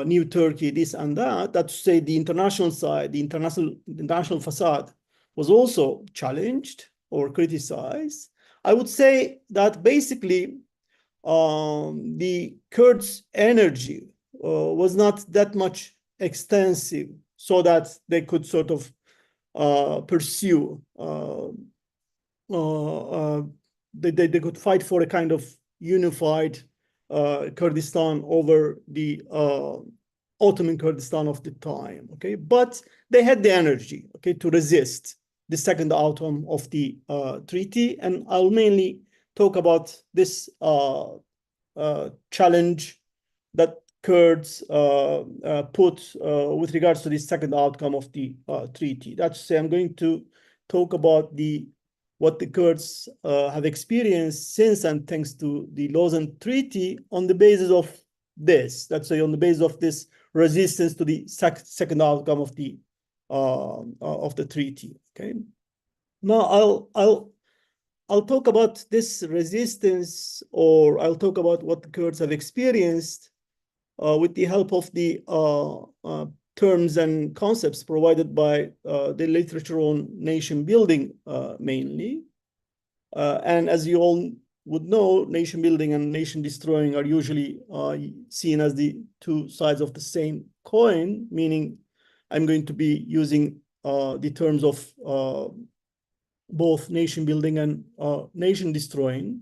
new Turkey, this and that. That's to say, the international side, the international facade was also challenged or criticized. I would say that basically the Kurds' energy was not that much extensive, so that they could sort of pursue, they could fight for a kind of unified Kurdistan over the Ottoman Kurdistan of the time, okay? But they had the energy, okay, to resist the second outcome of the treaty, and I'll mainly talk about this challenge that Kurds put with regards to the second outcome of the treaty. That's to say, I'm going to talk about what the Kurds have experienced since and thanks to the Lausanne Treaty on the basis of this. That's say, on the basis of this resistance to the second outcome of the treaty. Okay. Now I'll talk about this resistance, or I'll talk about what the Kurds have experienced with the help of the terms and concepts provided by the literature on nation building mainly. And as you all would know, nation building and nation destroying are usually seen as the two sides of the same coin, meaning I'm going to be using the terms of both nation building and nation destroying.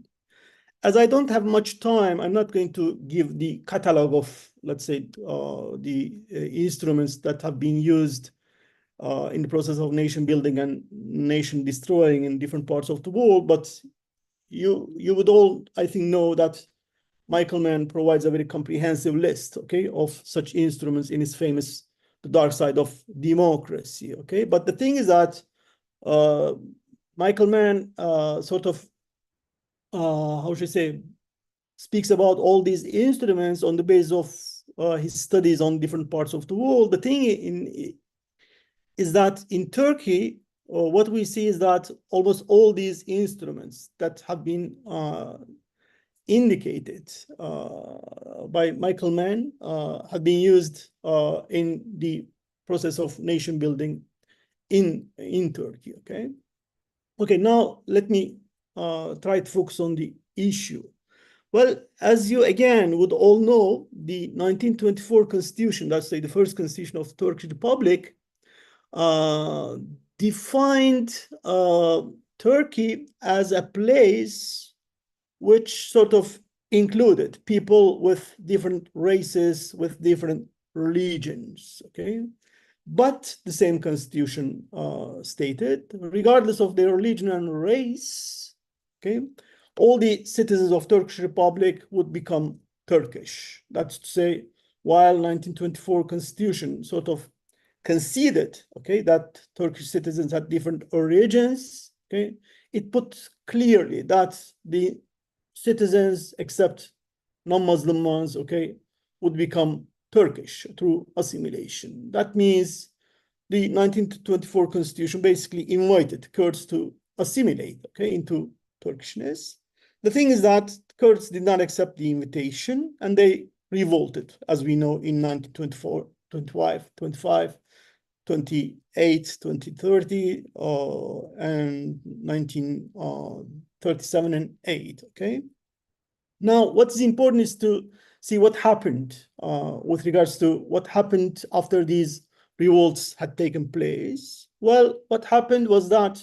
As I don't have much time, I'm not going to give the catalog of, let's say, the instruments that have been used in the process of nation building and nation destroying in different parts of the world, but you would all, I think, know that Michael Mann provides a very comprehensive list, okay, of such instruments in his famous The Dark Side of Democracy, okay? But the thing is that Michael Mann sort of, how should I say, speaks about all these instruments on the basis of his studies on different parts of the world. The thing is that in Turkey, what we see is that almost all these instruments that have been indicated by Michael Mann have been used in the process of nation building in Turkey, okay? Okay, now let me try to focus on the issue. Well, as you again would all know, the 1924 constitution, that's the first constitution of the Turkish Republic, defined Turkey as a place which sort of included people with different races, with different religions, okay? But the same constitution stated, regardless of their religion and race, okay, all the citizens of Turkish Republic would become Turkish. That's to say, while 1924 constitution sort of conceded, okay, that Turkish citizens had different origins, okay, it put clearly that the citizens, except non-Muslim ones, okay, would become Turkish through assimilation. That means the 1924 constitution basically invited Kurds to assimilate, okay, into Turkishness. The thing is that Kurds did not accept the invitation and they revolted, as we know, in 1924, 25, 28, 2030, and 1937 and 8, okay? Now, what's important is to see what happened with regards to what happened after these revolts had taken place. Well, what happened was that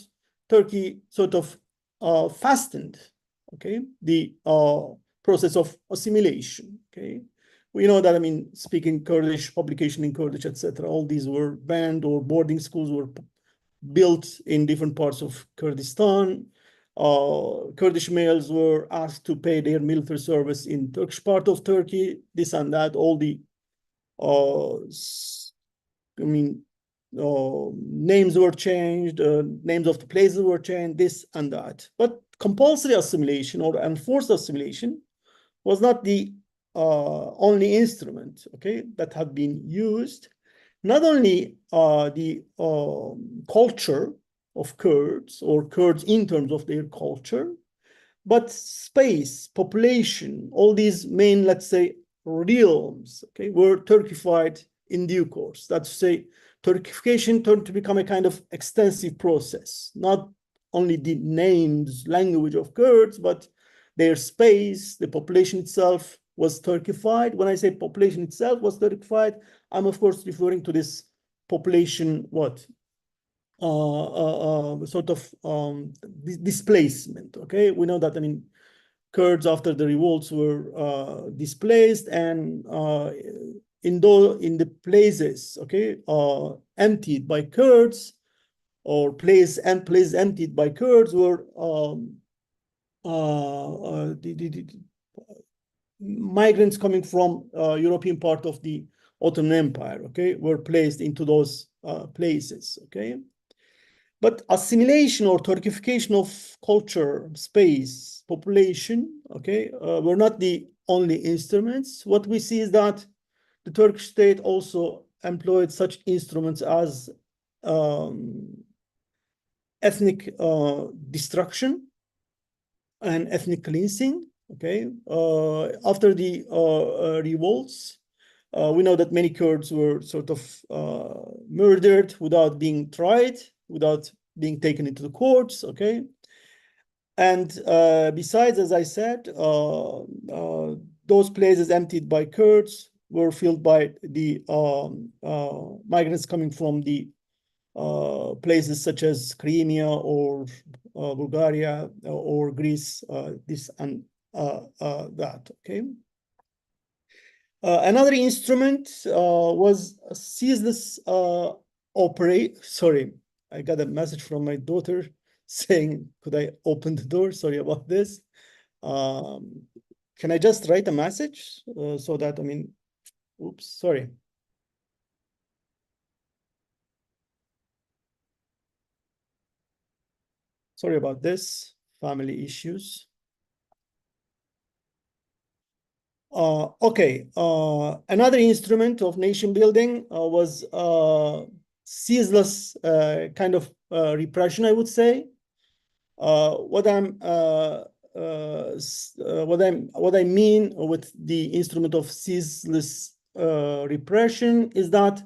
Turkey sort of fastened, okay, the process of assimilation, okay? We know that, I mean, speaking Kurdish, publication in Kurdish, etc., all these were banned, or boarding schools were built in different parts of Kurdistan. Kurdish males were asked to pay their military service in Turkish part of Turkey, this and that, all the, names were changed, names of the places were changed, this and that. But compulsory assimilation or enforced assimilation was not the only instrument, okay, that had been used. Not only the culture of Kurds, or Kurds in terms of their culture, but space, population, all these main, let's say, realms, okay, were Turkified in due course. That's to say, Turkification turned to become a kind of extensive process, not only the names, language of Kurds, but their space, the population itself was Turkified. When I say population itself was Turkified, I'm of course referring to this population, sort of displacement, okay? We know that, I mean, Kurds after the revolts were displaced, and in the places, okay, emptied by Kurds, or places emptied by Kurds were the migrants coming from European part of the Ottoman Empire, okay, were placed into those places, okay? But assimilation or Turkification of culture, space, population, okay, were not the only instruments. What we see is that the Turkish state also employed such instruments as ethnic destruction and ethnic cleansing, okay? After the revolts, We know that many Kurds were sort of murdered without being tried, without being taken into the courts, okay? And besides, as I said, those places emptied by Kurds were filled by the migrants coming from the places such as Crimea or Bulgaria or Greece, this and that, okay? Another instrument was a ceaseless sorry, I got a message from my daughter saying, could I open the door? Sorry about this. Can I just write a message so that, I mean, oops, sorry. Sorry about this, family issues. Okay, another instrument of nation building was ceaseless kind of repression, I would say. What I mean with the instrument of ceaseless repression is that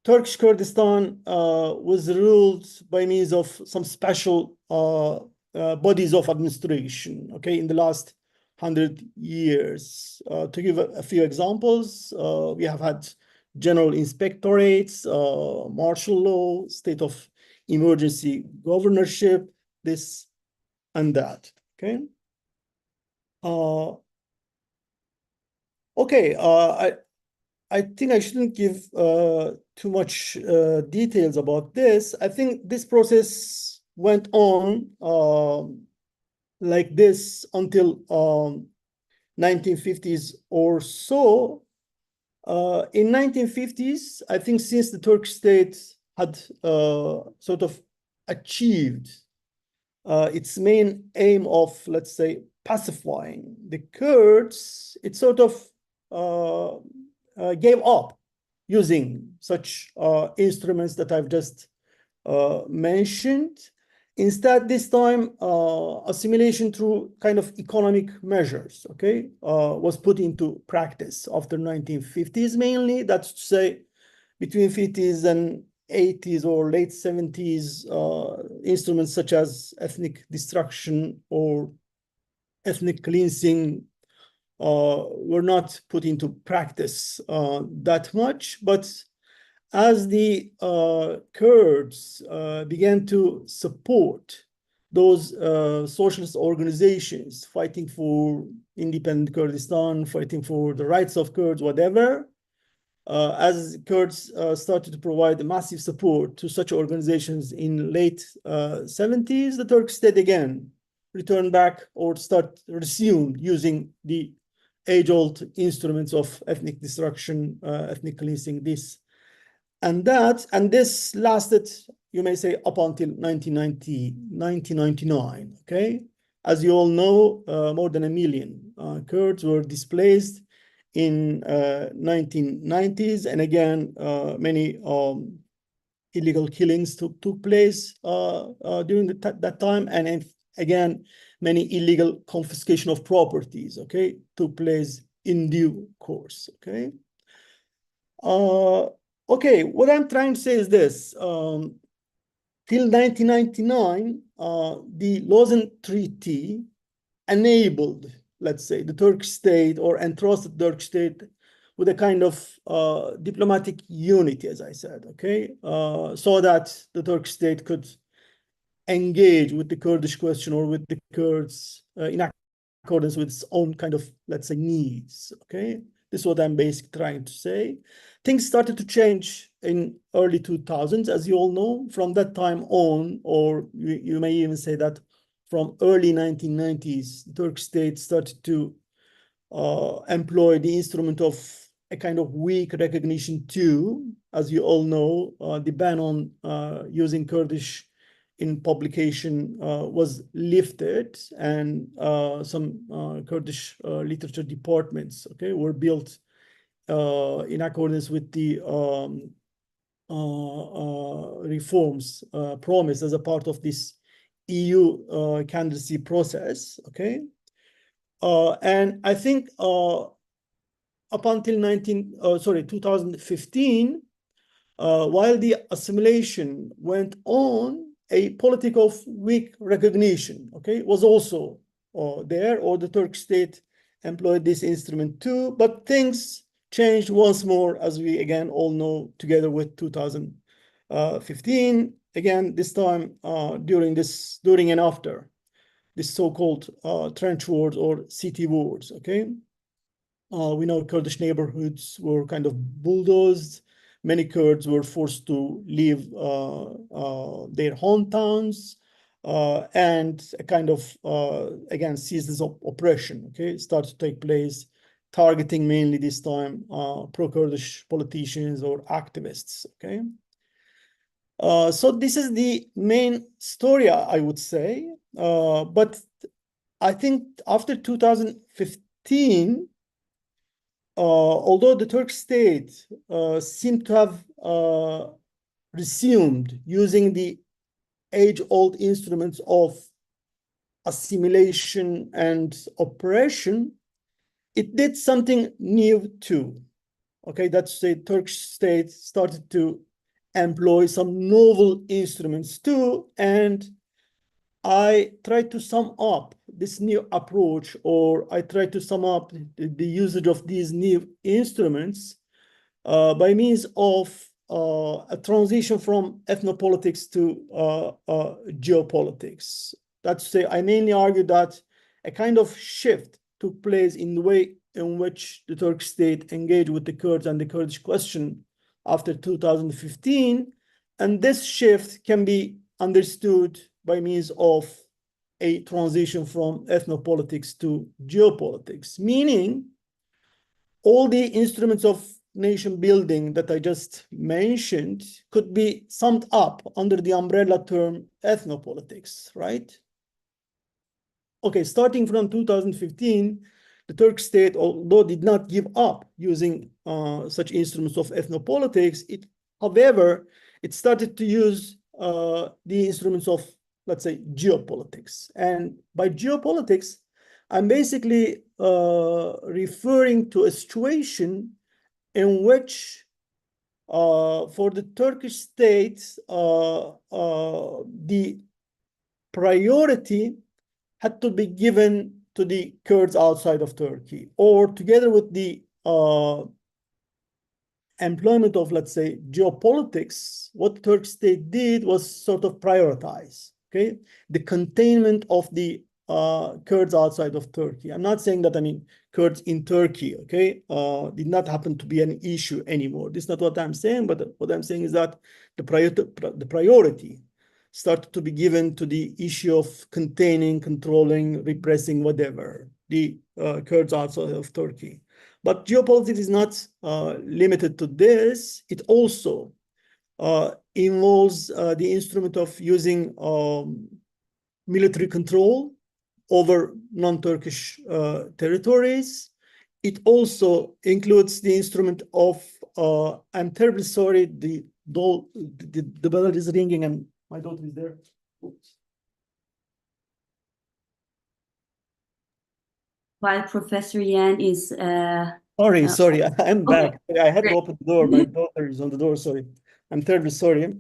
Turkish Kurdistan was ruled by means of some special bodies of administration, okay, in the last 100 years. To give a few examples, we have had general inspectorates, martial law, state of emergency governorship, this and that, okay? I think I shouldn't give too much details about this. I think this process went on like this until 1950s or so. In 1950s, I think since the Turkish state had sort of achieved its main aim of, let's say, pacifying the Kurds, it sort of gave up using such instruments that I've just mentioned. Instead, this time, assimilation through kind of economic measures, okay, was put into practice after 1950s mainly. That's to say, between 50s and 80s or late 70s, instruments such as ethnic destruction or ethnic cleansing were not put into practice that much. But as the Kurds began to support those socialist organizations fighting for independent Kurdistan, fighting for the rights of Kurds, whatever, as Kurds started to provide massive support to such organizations in late 70s, the Turkish state again returned back or resumed using the age-old instruments of ethnic destruction, ethnic cleansing, this and that. And this lasted, you may say, up until 1999, okay? As you all know, more than 1 million Kurds were displaced in 1990s, and again, many illegal killings took place during that time, and again, many illegal confiscation of properties, okay, took place in due course, okay? Okay, what I'm trying to say is this. Till 1999, the Lausanne Treaty enabled, let's say, the Turkish state or entrusted the Turkish state with a kind of diplomatic unity, as I said, okay? So that the Turkish state could engage with the Kurdish question or with the Kurds in accordance with its own kind of, let's say, needs, okay? This is what I'm basically trying to say. Things started to change in early 2000s, as you all know. From that time on, or you may even say that from early 1990s, the Turkish state started to employ the instrument of a kind of weak recognition too. As you all know, the ban on using Kurdish in publication was lifted, and some Kurdish literature departments, okay, were built in accordance with the reforms promised as a part of this EU candidacy process, okay? And I think up until 2015, while the assimilation went on, a politic of weak recognition, okay, was also there, or the Turkish state employed this instrument too, but things changed once more, as we again all know, together with 2015. Again, this time during and after this so-called trench wars or city wars, okay? We know Kurdish neighborhoods were kind of bulldozed. Many Kurds were forced to leave their hometowns, and a kind of, again, seasons of oppression, okay, started to take place, targeting mainly this time pro-Kurdish politicians or activists, okay? So this is the main story, I would say. But I think after 2015, although the Turkish state seemed to have resumed using the age-old instruments of assimilation and oppression, it did something new too. Okay, that's the Turkish state started to employ some novel instruments too, and I tried to sum up this new approach, or I tried to sum up the usage of these new instruments by means of a transition from ethnopolitics to geopolitics. That's to say, I mainly argue that a kind of shift took place in the way in which the Turkish state engaged with the Kurds and the Kurdish question after 2015. And this shift can be understood by means of a transition from ethnopolitics to geopolitics, meaning all the instruments of nation building that I just mentioned could be summed up under the umbrella term ethnopolitics, right? Okay, starting from 2015, the Turkish state, although did not give up using such instruments of ethnopolitics, however, it started to use the instruments of, let's say, geopolitics. And by geopolitics, I'm basically referring to a situation in which, for the Turkish state, the priority had to be given to the Kurds outside of Turkey, or together with the employment of, let's say, geopolitics, what the Turkish state did was sort of prioritize, okay, the containment of the Kurds outside of Turkey. I'm not saying that, I mean, Kurds in Turkey, okay, did not happen to be an issue anymore. This is not what I'm saying, but what I'm saying is that the priority started to be given to the issue of containing, controlling, repressing, whatever, the Kurds outside of Turkey. But geopolitics is not limited to this. It also involves the instrument of using military control over non-Turkish territories. It also includes the instrument of, I'm terribly sorry, the bell is ringing and my daughter is there. Oops. While Professor Yan is Sorry, I'm back. Okay. I had Great. to open the door. My daughter is on the door, sorry. I'm terribly sorry.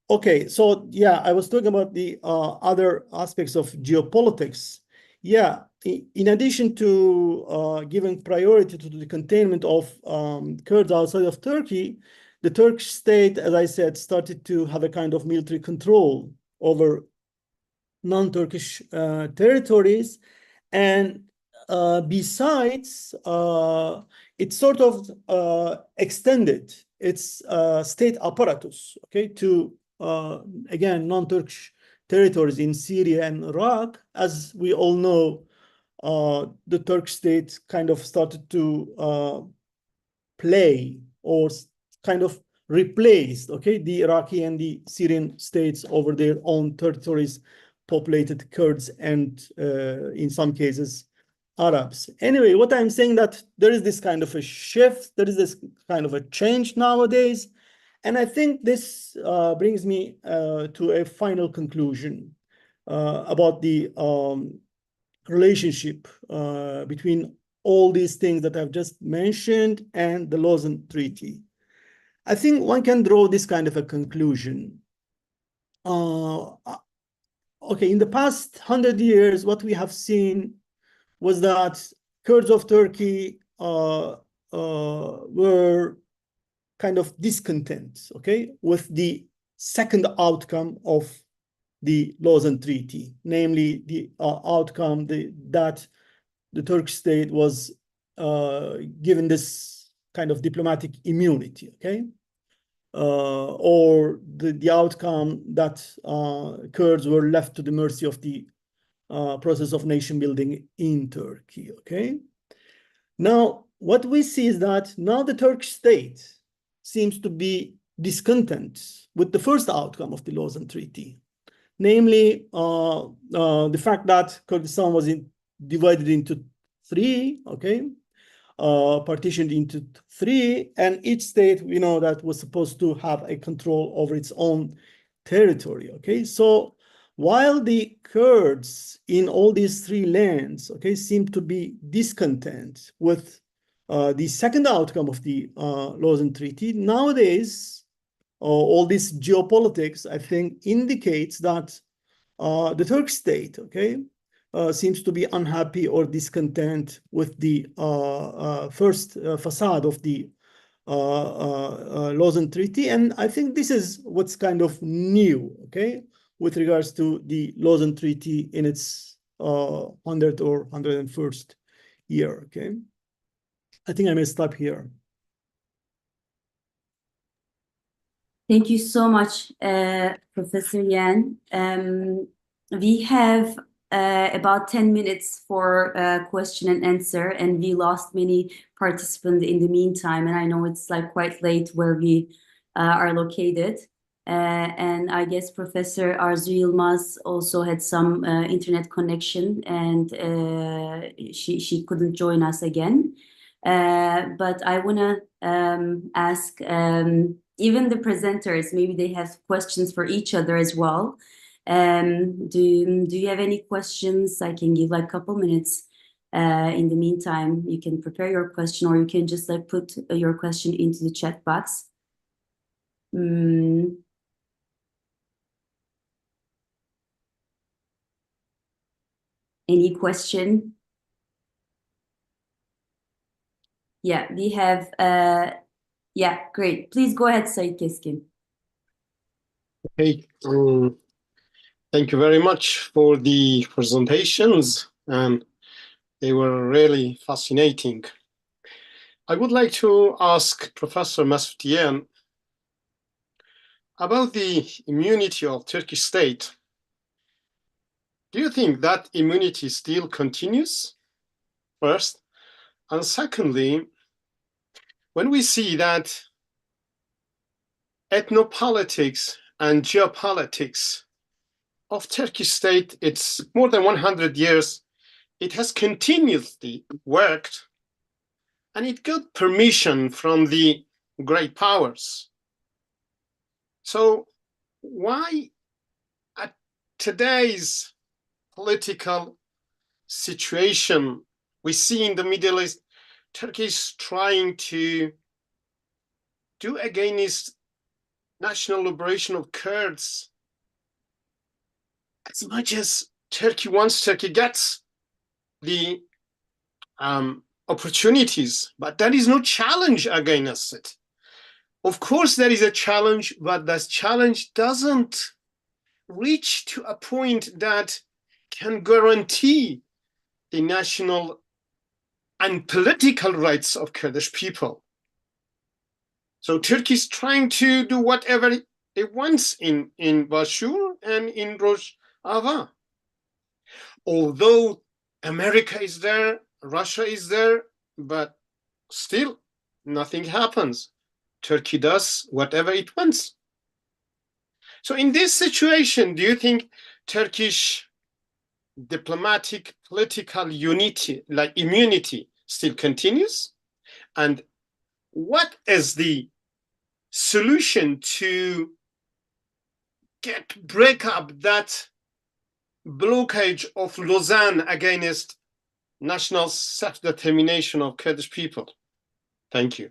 Okay, so yeah, I was talking about the other aspects of geopolitics. Yeah, in addition to giving priority to the containment of Kurds outside of Turkey, the Turkish state, as I said, started to have a kind of military control over non-Turkish territories. And besides, it sort of extended its state apparatus, okay, to, again, non-Turkish territories in Syria and Iraq. As we all know, the Turkish state kind of started to play or kind of replaced, okay, the Iraqi and the Syrian states over their own territories, populated Kurds and in some cases Arabs. Anyway, what I'm saying that there is this kind of a shift, there is this kind of a change nowadays, and I think this brings me to a final conclusion about the relationship between all these things that I've just mentioned and the Lausanne Treaty. I think one can draw this kind of a conclusion. Okay, in the past 100 years, what we have seen was that Kurds of Turkey were kind of discontent, okay, with the second outcome of the Lausanne Treaty, namely the outcome that the Turkish state was given this kind of diplomatic immunity, okay, or the outcome that Kurds were left to the mercy of the process of nation building in Turkey, okay. Now, what we see is that now the Turkish state seems to be discontent with the first outcome of the Lausanne Treaty, namely the fact that Kurdistan was divided into three, okay, partitioned into three, and each state, we know, that was supposed to have a control over its own territory, okay. So while the Kurds in all these three lands, okay, seem to be discontent with the second outcome of the Lausanne Treaty, nowadays, all this geopolitics, I think, indicates that the Turkish state, okay, seems to be unhappy or discontent with the first facade of the Lausanne Treaty. And I think this is what's kind of new, okay, with regards to the Lausanne Treaty in its 100th or 101st year, okay? I think I may stop here. Thank you so much, Professor Yen. We have about 10 minutes for question and answer, and we lost many participants in the meantime, and I know it's like quite late where we are located. And I guess Professor Arzu Yilmaz also had some internet connection, and she couldn't join us again. But I want to ask even the presenters, maybe they have questions for each other as well. Do you have any questions? I can give like a couple minutes. In the meantime, you can prepare your question, or you can just like put your question into the chat box. Any question? Yeah, we have, yeah, great. Please go ahead, Sayed Keskin. Hey, thank you very much for the presentations, and they were really fascinating. I would like to ask Professor Mesut about the immunity of Turkish state. Do you think that immunity still continues, first? And secondly, when we see that ethnopolitics and geopolitics of Turkish state, it's more than 100 years, it has continuously worked, and it got permission from the great powers. So why at today's political situation we see in the Middle East, Turkey is trying to do against national liberation of Kurds as much as Turkey wants, Turkey gets the opportunities, but there is no challenge against it. Of course, there is a challenge, but that challenge doesn't reach to a point that can guarantee the national and political rights of Kurdish people. So Turkey is trying to do whatever it wants in Bashur and in Rojava. Although America is there, Russia is there, but still nothing happens. Turkey does whatever it wants. So in this situation, do you think Turkish diplomatic political unity, like immunity, still continues? And what is the solution to break up that blockage of Lausanne against national self-determination of Kurdish people? Thank you.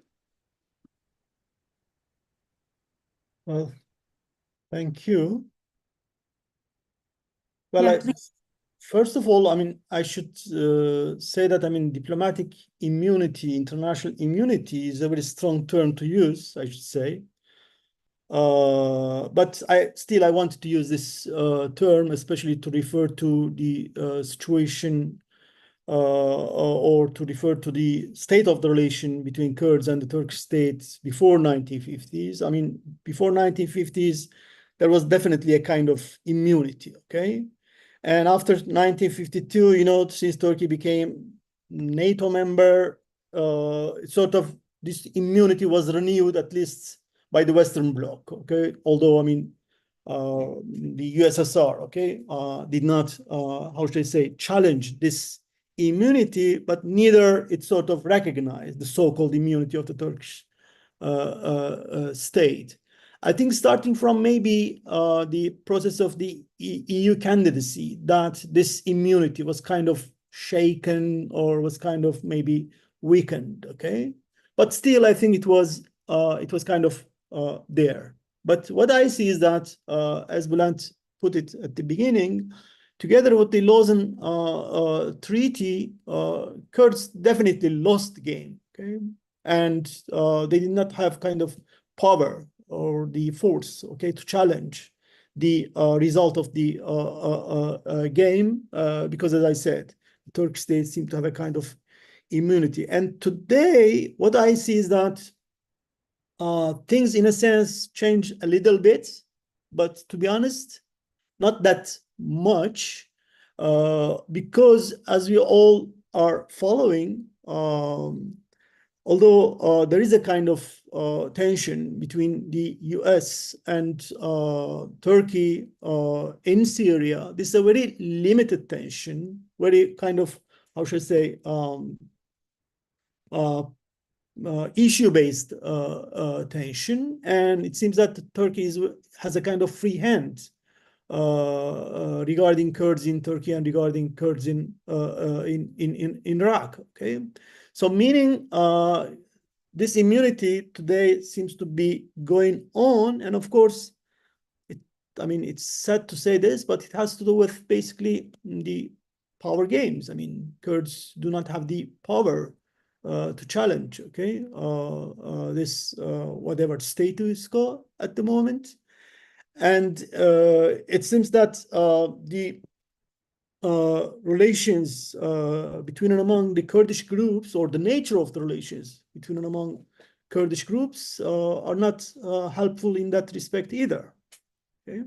Well, thank you. Well, Yeah, please. first of all, I mean, I should say that, I mean, diplomatic immunity, international immunity is a very strong term to use, I should say. But I wanted to use this term, especially to refer to the situation or to refer to the state of the relation between Kurds and the Turkish state before 1950s. I mean, before 1950s, there was definitely a kind of immunity, okay? And after 1952, you know, since Turkey became NATO member, sort of this immunity was renewed, at least by the Western Bloc, okay? Although, I mean, the USSR, okay, did not, how should I say, challenge this immunity, but neither it sort of recognized the so-called immunity of the Turkish state. I think starting from maybe the process of the EU candidacy, that this immunity was kind of shaken or was kind of maybe weakened, okay? But still, I think it was kind of there. But what I see is that, as Bülent put it at the beginning, together with the Lausanne Treaty, Kurds definitely lost the game, okay? And they did not have kind of power or the force, okay, to challenge the result of the game, because, as I said, the Turkish state seemed to have a kind of immunity. And today, what I see is that things, in a sense, change a little bit, but to be honest, not that much, because as we all are following, although there is a kind of tension between the US and Turkey in Syria, this is a very limited tension, very kind of, how should I say, issue-based tension. And it seems that Turkey has a kind of free hand regarding Kurds in Turkey and regarding Kurds in Iraq, okay? So meaning this immunity today seems to be going on, and of course, I mean, it's sad to say this, but it has to do with basically the power games. I mean, Kurds do not have the power to challenge, okay, this whatever status quo at the moment. And it seems that the relations between and among the Kurdish groups, or the nature of the relations between and among Kurdish groups, are not helpful in that respect either. Okay.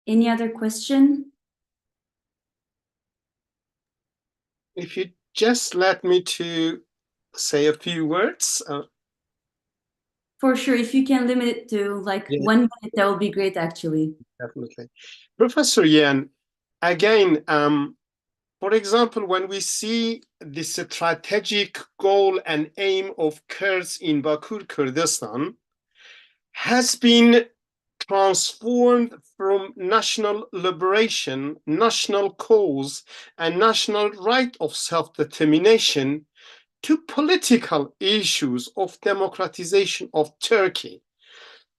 Any other question? If you just let me to say a few words. For sure, if you can limit it to like 1 minute, that would be great, actually. Definitely. Professor Yegen, again, for example, when we see this strategic goal and aim of Kurds in Bakur, Kurdistan, has been transformed from national liberation, national cause, and national right of self-determination to political issues of democratization of Turkey.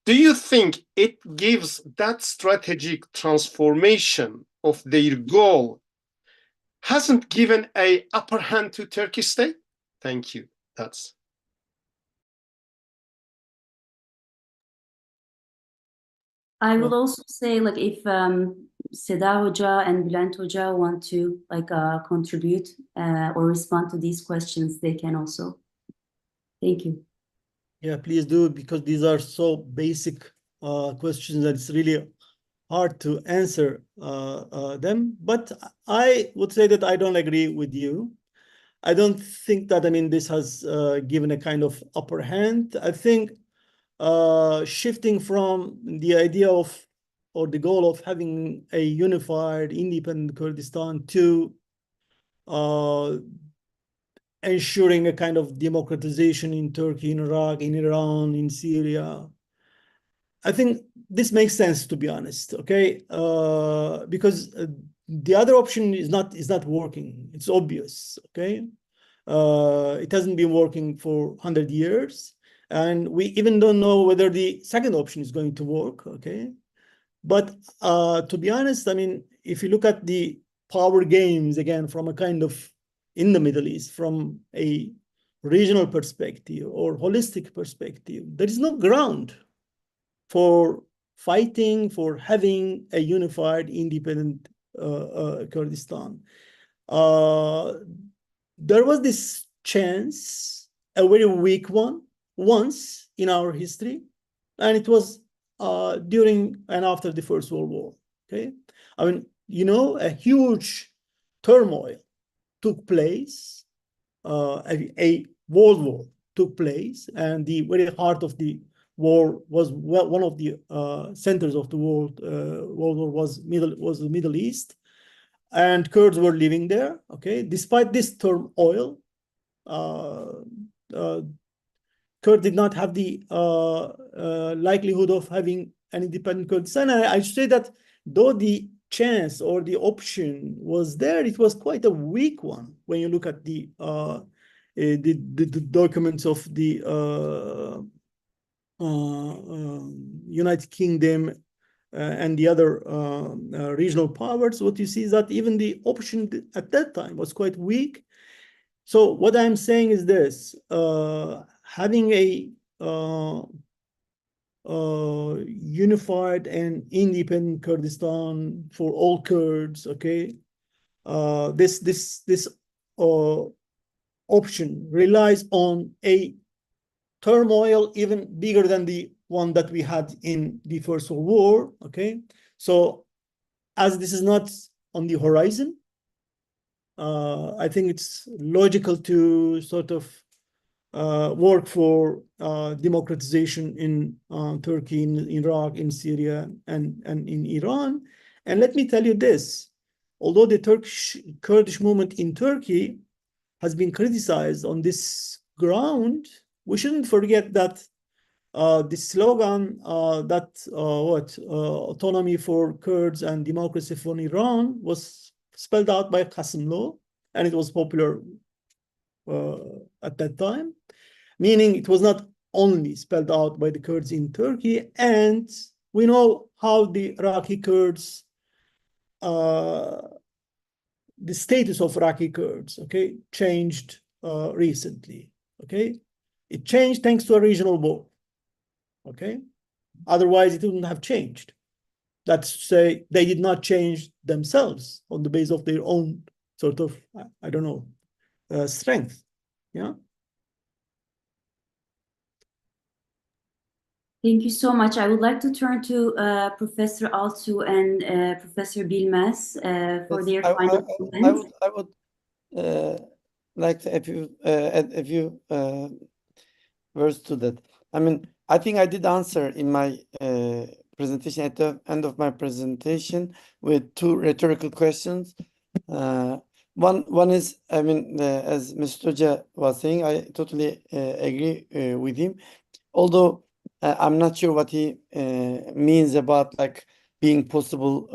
Do you think it gives that strategic transformation of their goal hasn't given an upper hand to Turkish state? Thank you. That's. I will also say, like, if Seda Hoca and Bülent Hoca want to like contribute or respond to these questions, they can also. Thank you. Yeah, please do, because these are so basic questions that it's really hard to answer them. But I would say that I don't agree with you. I don't think that, I mean, this has given a kind of upper hand. I think shifting from the idea of, or the goal of having a unified, independent Kurdistan to ensuring a kind of democratization in Turkey, in Iraq, in Iran, in Syria, I think this makes sense, to be honest, okay? Because the other option is not working. It's obvious, okay? It hasn't been working for 100 years, and we even don't know whether the second option is going to work, okay? But to be honest, I mean, if you look at the power games, again, from a kind of, in the Middle East, from a regional perspective or holistic perspective, there is no ground for fighting for having a unified, independent Kurdistan. There was this chance, a very weak one, once in our history, and it was during and after the First World War. Okay, I mean, you know, a huge turmoil took place, a world war took place, and the very heart of the war was one of the centers of the world war was the Middle East, and Kurds were living there. Okay, despite this turmoil, Kurds did not have the likelihood of having an independent Kurdistan. And I should say that though the chance or the option was there, it was quite a weak one when you look at the documents of the United Kingdom and the other regional powers. What you see is that even the option at that time was quite weak. So what I'm saying is this: having a unified and independent Kurdistan for all Kurds, okay, this option relies on a turmoil even bigger than the one that we had in the First World War, okay? So as this is not on the horizon, I think it's logical to sort of work for democratization in Turkey, in Iraq, in Syria, and in Iran. And let me tell you this: although the Kurdish movement in Turkey has been criticized on this ground, we shouldn't forget that the slogan that autonomy for Kurds and democracy for Iran was spelled out by Qasimlo, and it was popular at that time, meaning it was not only spelled out by the Kurds in Turkey. And we know how the Iraqi Kurds, the status of Iraqi Kurds, okay, changed recently, okay? It changed thanks to a regional war, okay? Otherwise, it wouldn't have changed. That's to say, they did not change themselves on the basis of their own sort of, I don't know, strength, yeah? Thank you so much. I would like to turn to Professor Altug and Professor Bilmez for their final comments. I would like to add a few words to that. I mean, I think I did answer in my presentation, at the end of my presentation, with two rhetorical questions. One is, I mean, as Mr. Hoca was saying, I totally agree with him. Although I'm not sure what he means about like being possible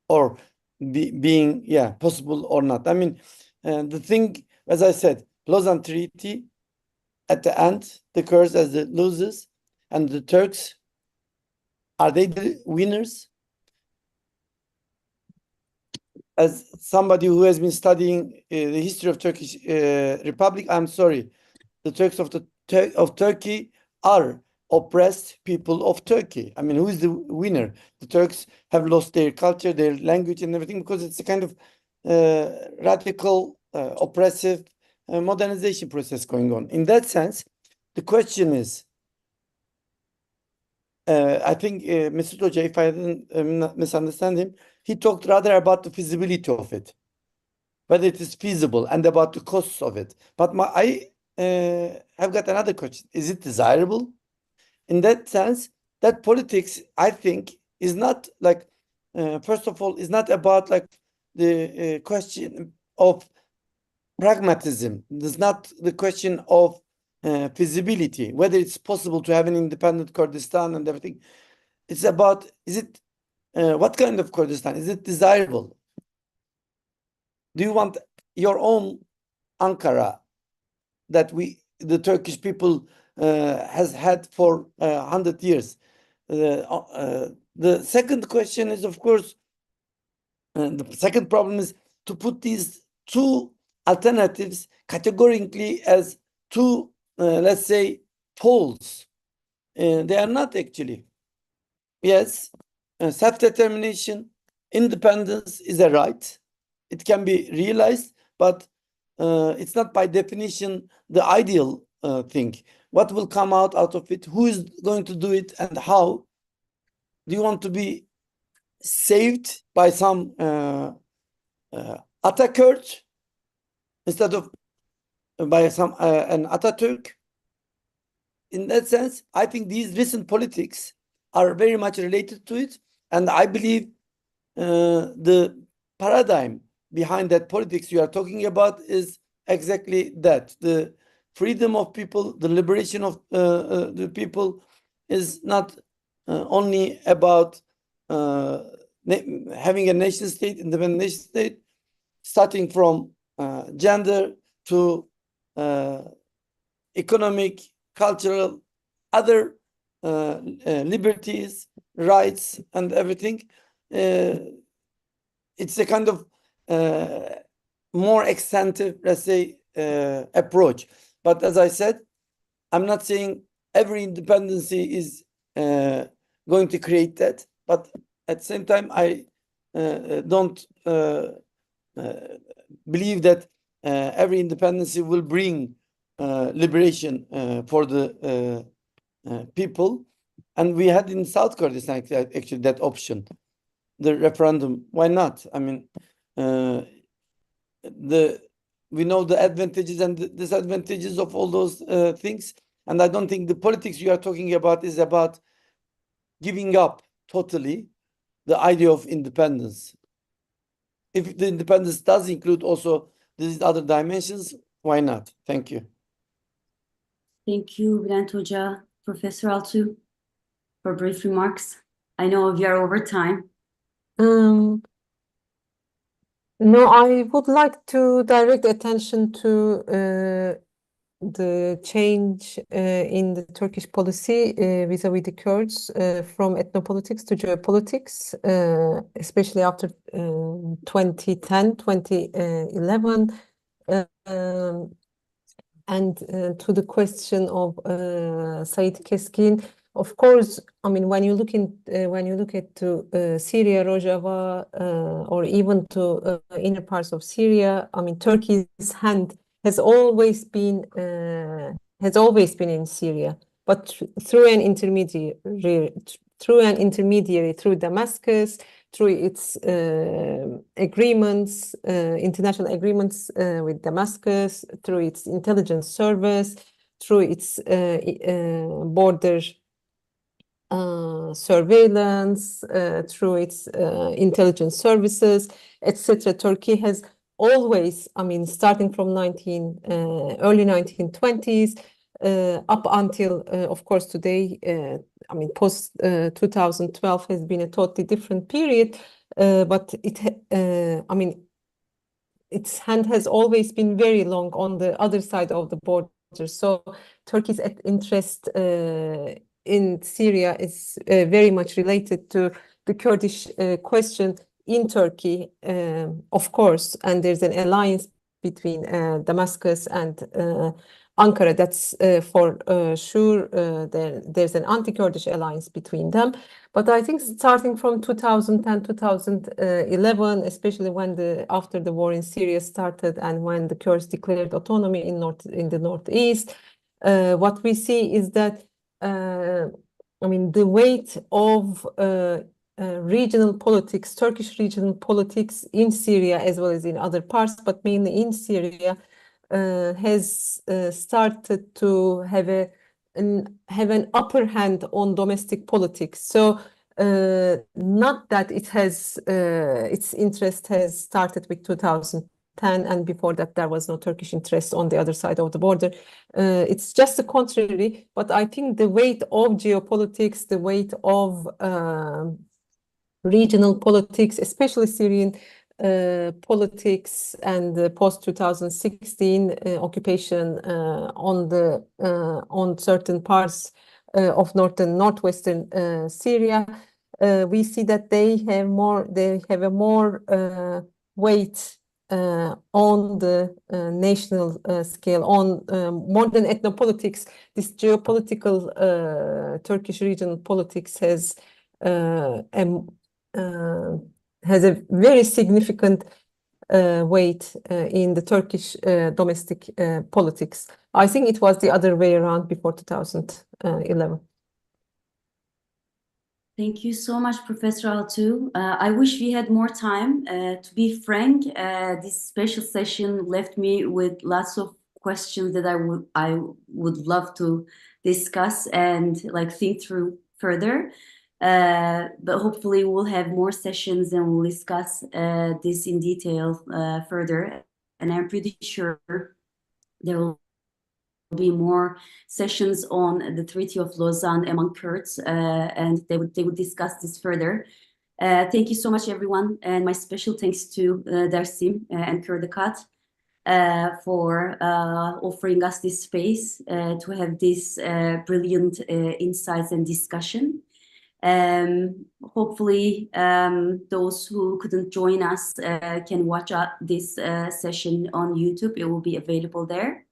or being, yeah, possible or not. I mean, the thing, as I said, Lausanne Treaty, at the end, the Kurds as the losers and the Turks, are they the winners? As somebody who has been studying the history of Turkish Republic, I'm sorry, the Turks of Turkey are oppressed people of Turkey. I mean, who is the winner? The Turks have lost their culture, their language, and everything, because it's a kind of radical, oppressive modernization process going on. In that sense, the question is, I think Mesut Hoca, if I didn't misunderstand him, he talked rather about the feasibility of it, whether it is feasible, and about the costs of it. But I have got another question. Is it desirable? In that sense, that politics, I think, is not like, first of all, is not about like the question of pragmatism. It's not the question of feasibility, whether it's possible to have an independent Kurdistan and everything. It's about, is it, what kind of Kurdistan? Is it desirable? Do you want your own Ankara that the Turkish people has had for 100 years? The second question is, of course, the second problem is to put these two alternatives categorically as two, let's say, poles. They are not actually. Yes, self-determination, independence is a right. It can be realized, but it's not by definition the ideal thing. What will come out of it? Who is going to do it and how? Do you want to be saved by some Atatürk instead of by some an Atatürk? In that sense, I think these recent politics are very much related to it, and I believe the paradigm behind that politics you are talking about is exactly that. The freedom of people, the liberation of the people is not only about having a nation state, independent nation state, starting from gender to economic, cultural, other liberties, rights, and everything. It's a kind of more extensive, let's say, approach. But as I said, I'm not saying every independency is going to create that. But at the same time, I don't believe that every independency will bring liberation for the people. And we had in South Kurdistan actually that option, the referendum. Why not? I mean, we know the advantages and the disadvantages of all those things. And I don't think the politics you are talking about is about giving up totally the idea of independence. If the independence does include also these other dimensions, why not? Thank you. Thank you, Bülent Hoca, Professor Altug, for brief remarks. I know we are over time. No, I would like to direct attention to the change in the Turkish policy vis-à-vis the Kurds from ethnopolitics to geopolitics, especially after 2010, 2011. And to the question of Said Keskin, of course, I mean, when you look at Syria, Rojava, or even to inner parts of Syria, I mean, Turkey's hand has always been in Syria, but through an intermediary, through Damascus, through its agreements, international agreements with Damascus, through its intelligence service, through its border surveillance, through its intelligence services, etc. Turkey has always, I mean, starting from early 1920s up until, of course, today, I mean, post 2012 has been a totally different period, but I mean, its hand has always been very long on the other side of the border. So Turkey's interest in Syria is very much related to the Kurdish question in Turkey, of course, and there's an alliance between Damascus and Ankara. That's for sure. There's an anti-Kurdish alliance between them. But I think starting from 2010, 2011, especially when after the war in Syria started and when the Kurds declared autonomy in the northeast, what we see is that I mean, the weight of regional politics, Turkish regional politics in Syria as well as in other parts, but mainly in Syria, has started to have an upper hand on domestic politics. So not that it has its interest has started with 2010, 2010, and before that there was no Turkish interest on the other side of the border. It's just the contrary, but I think the weight of geopolitics, the weight of regional politics, especially Syrian politics and the post-2016 occupation on certain parts of northwestern Syria, we see that they have a more weight on the national scale, on more than ethnopolitics. This geopolitical Turkish regional politics has a very significant weight in the Turkish domestic politics. I think it was the other way around before 2011. Thank you so much, Professor Altug. I wish we had more time. To be frank, this special session left me with lots of questions that I would love to discuss and think through further. But hopefully we'll have more sessions and we'll discuss this in detail further. And I'm pretty sure there will be more sessions on the Treaty of Lausanne among Kurds, and they would discuss this further. Thank you so much, everyone, and my special thanks to Dersim and Kurdikat for offering us this space to have this brilliant insights and discussion. Hopefully those who couldn't join us can watch this session on YouTube. It will be available there.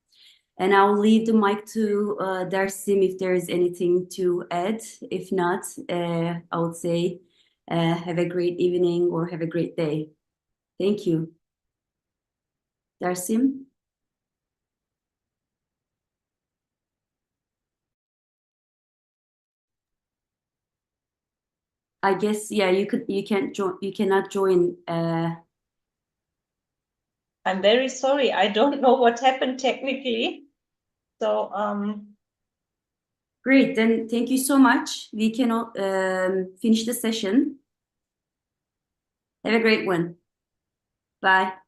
And I'll leave the mic to Dersim if there is anything to add. If not, I would say have a great evening or have a great day. Thank you. Dersim? I guess, yeah, you cannot join. I'm very sorry. I don't know what happened technically. So great, then thank you so much. We can finish the session. Have a great one. Bye.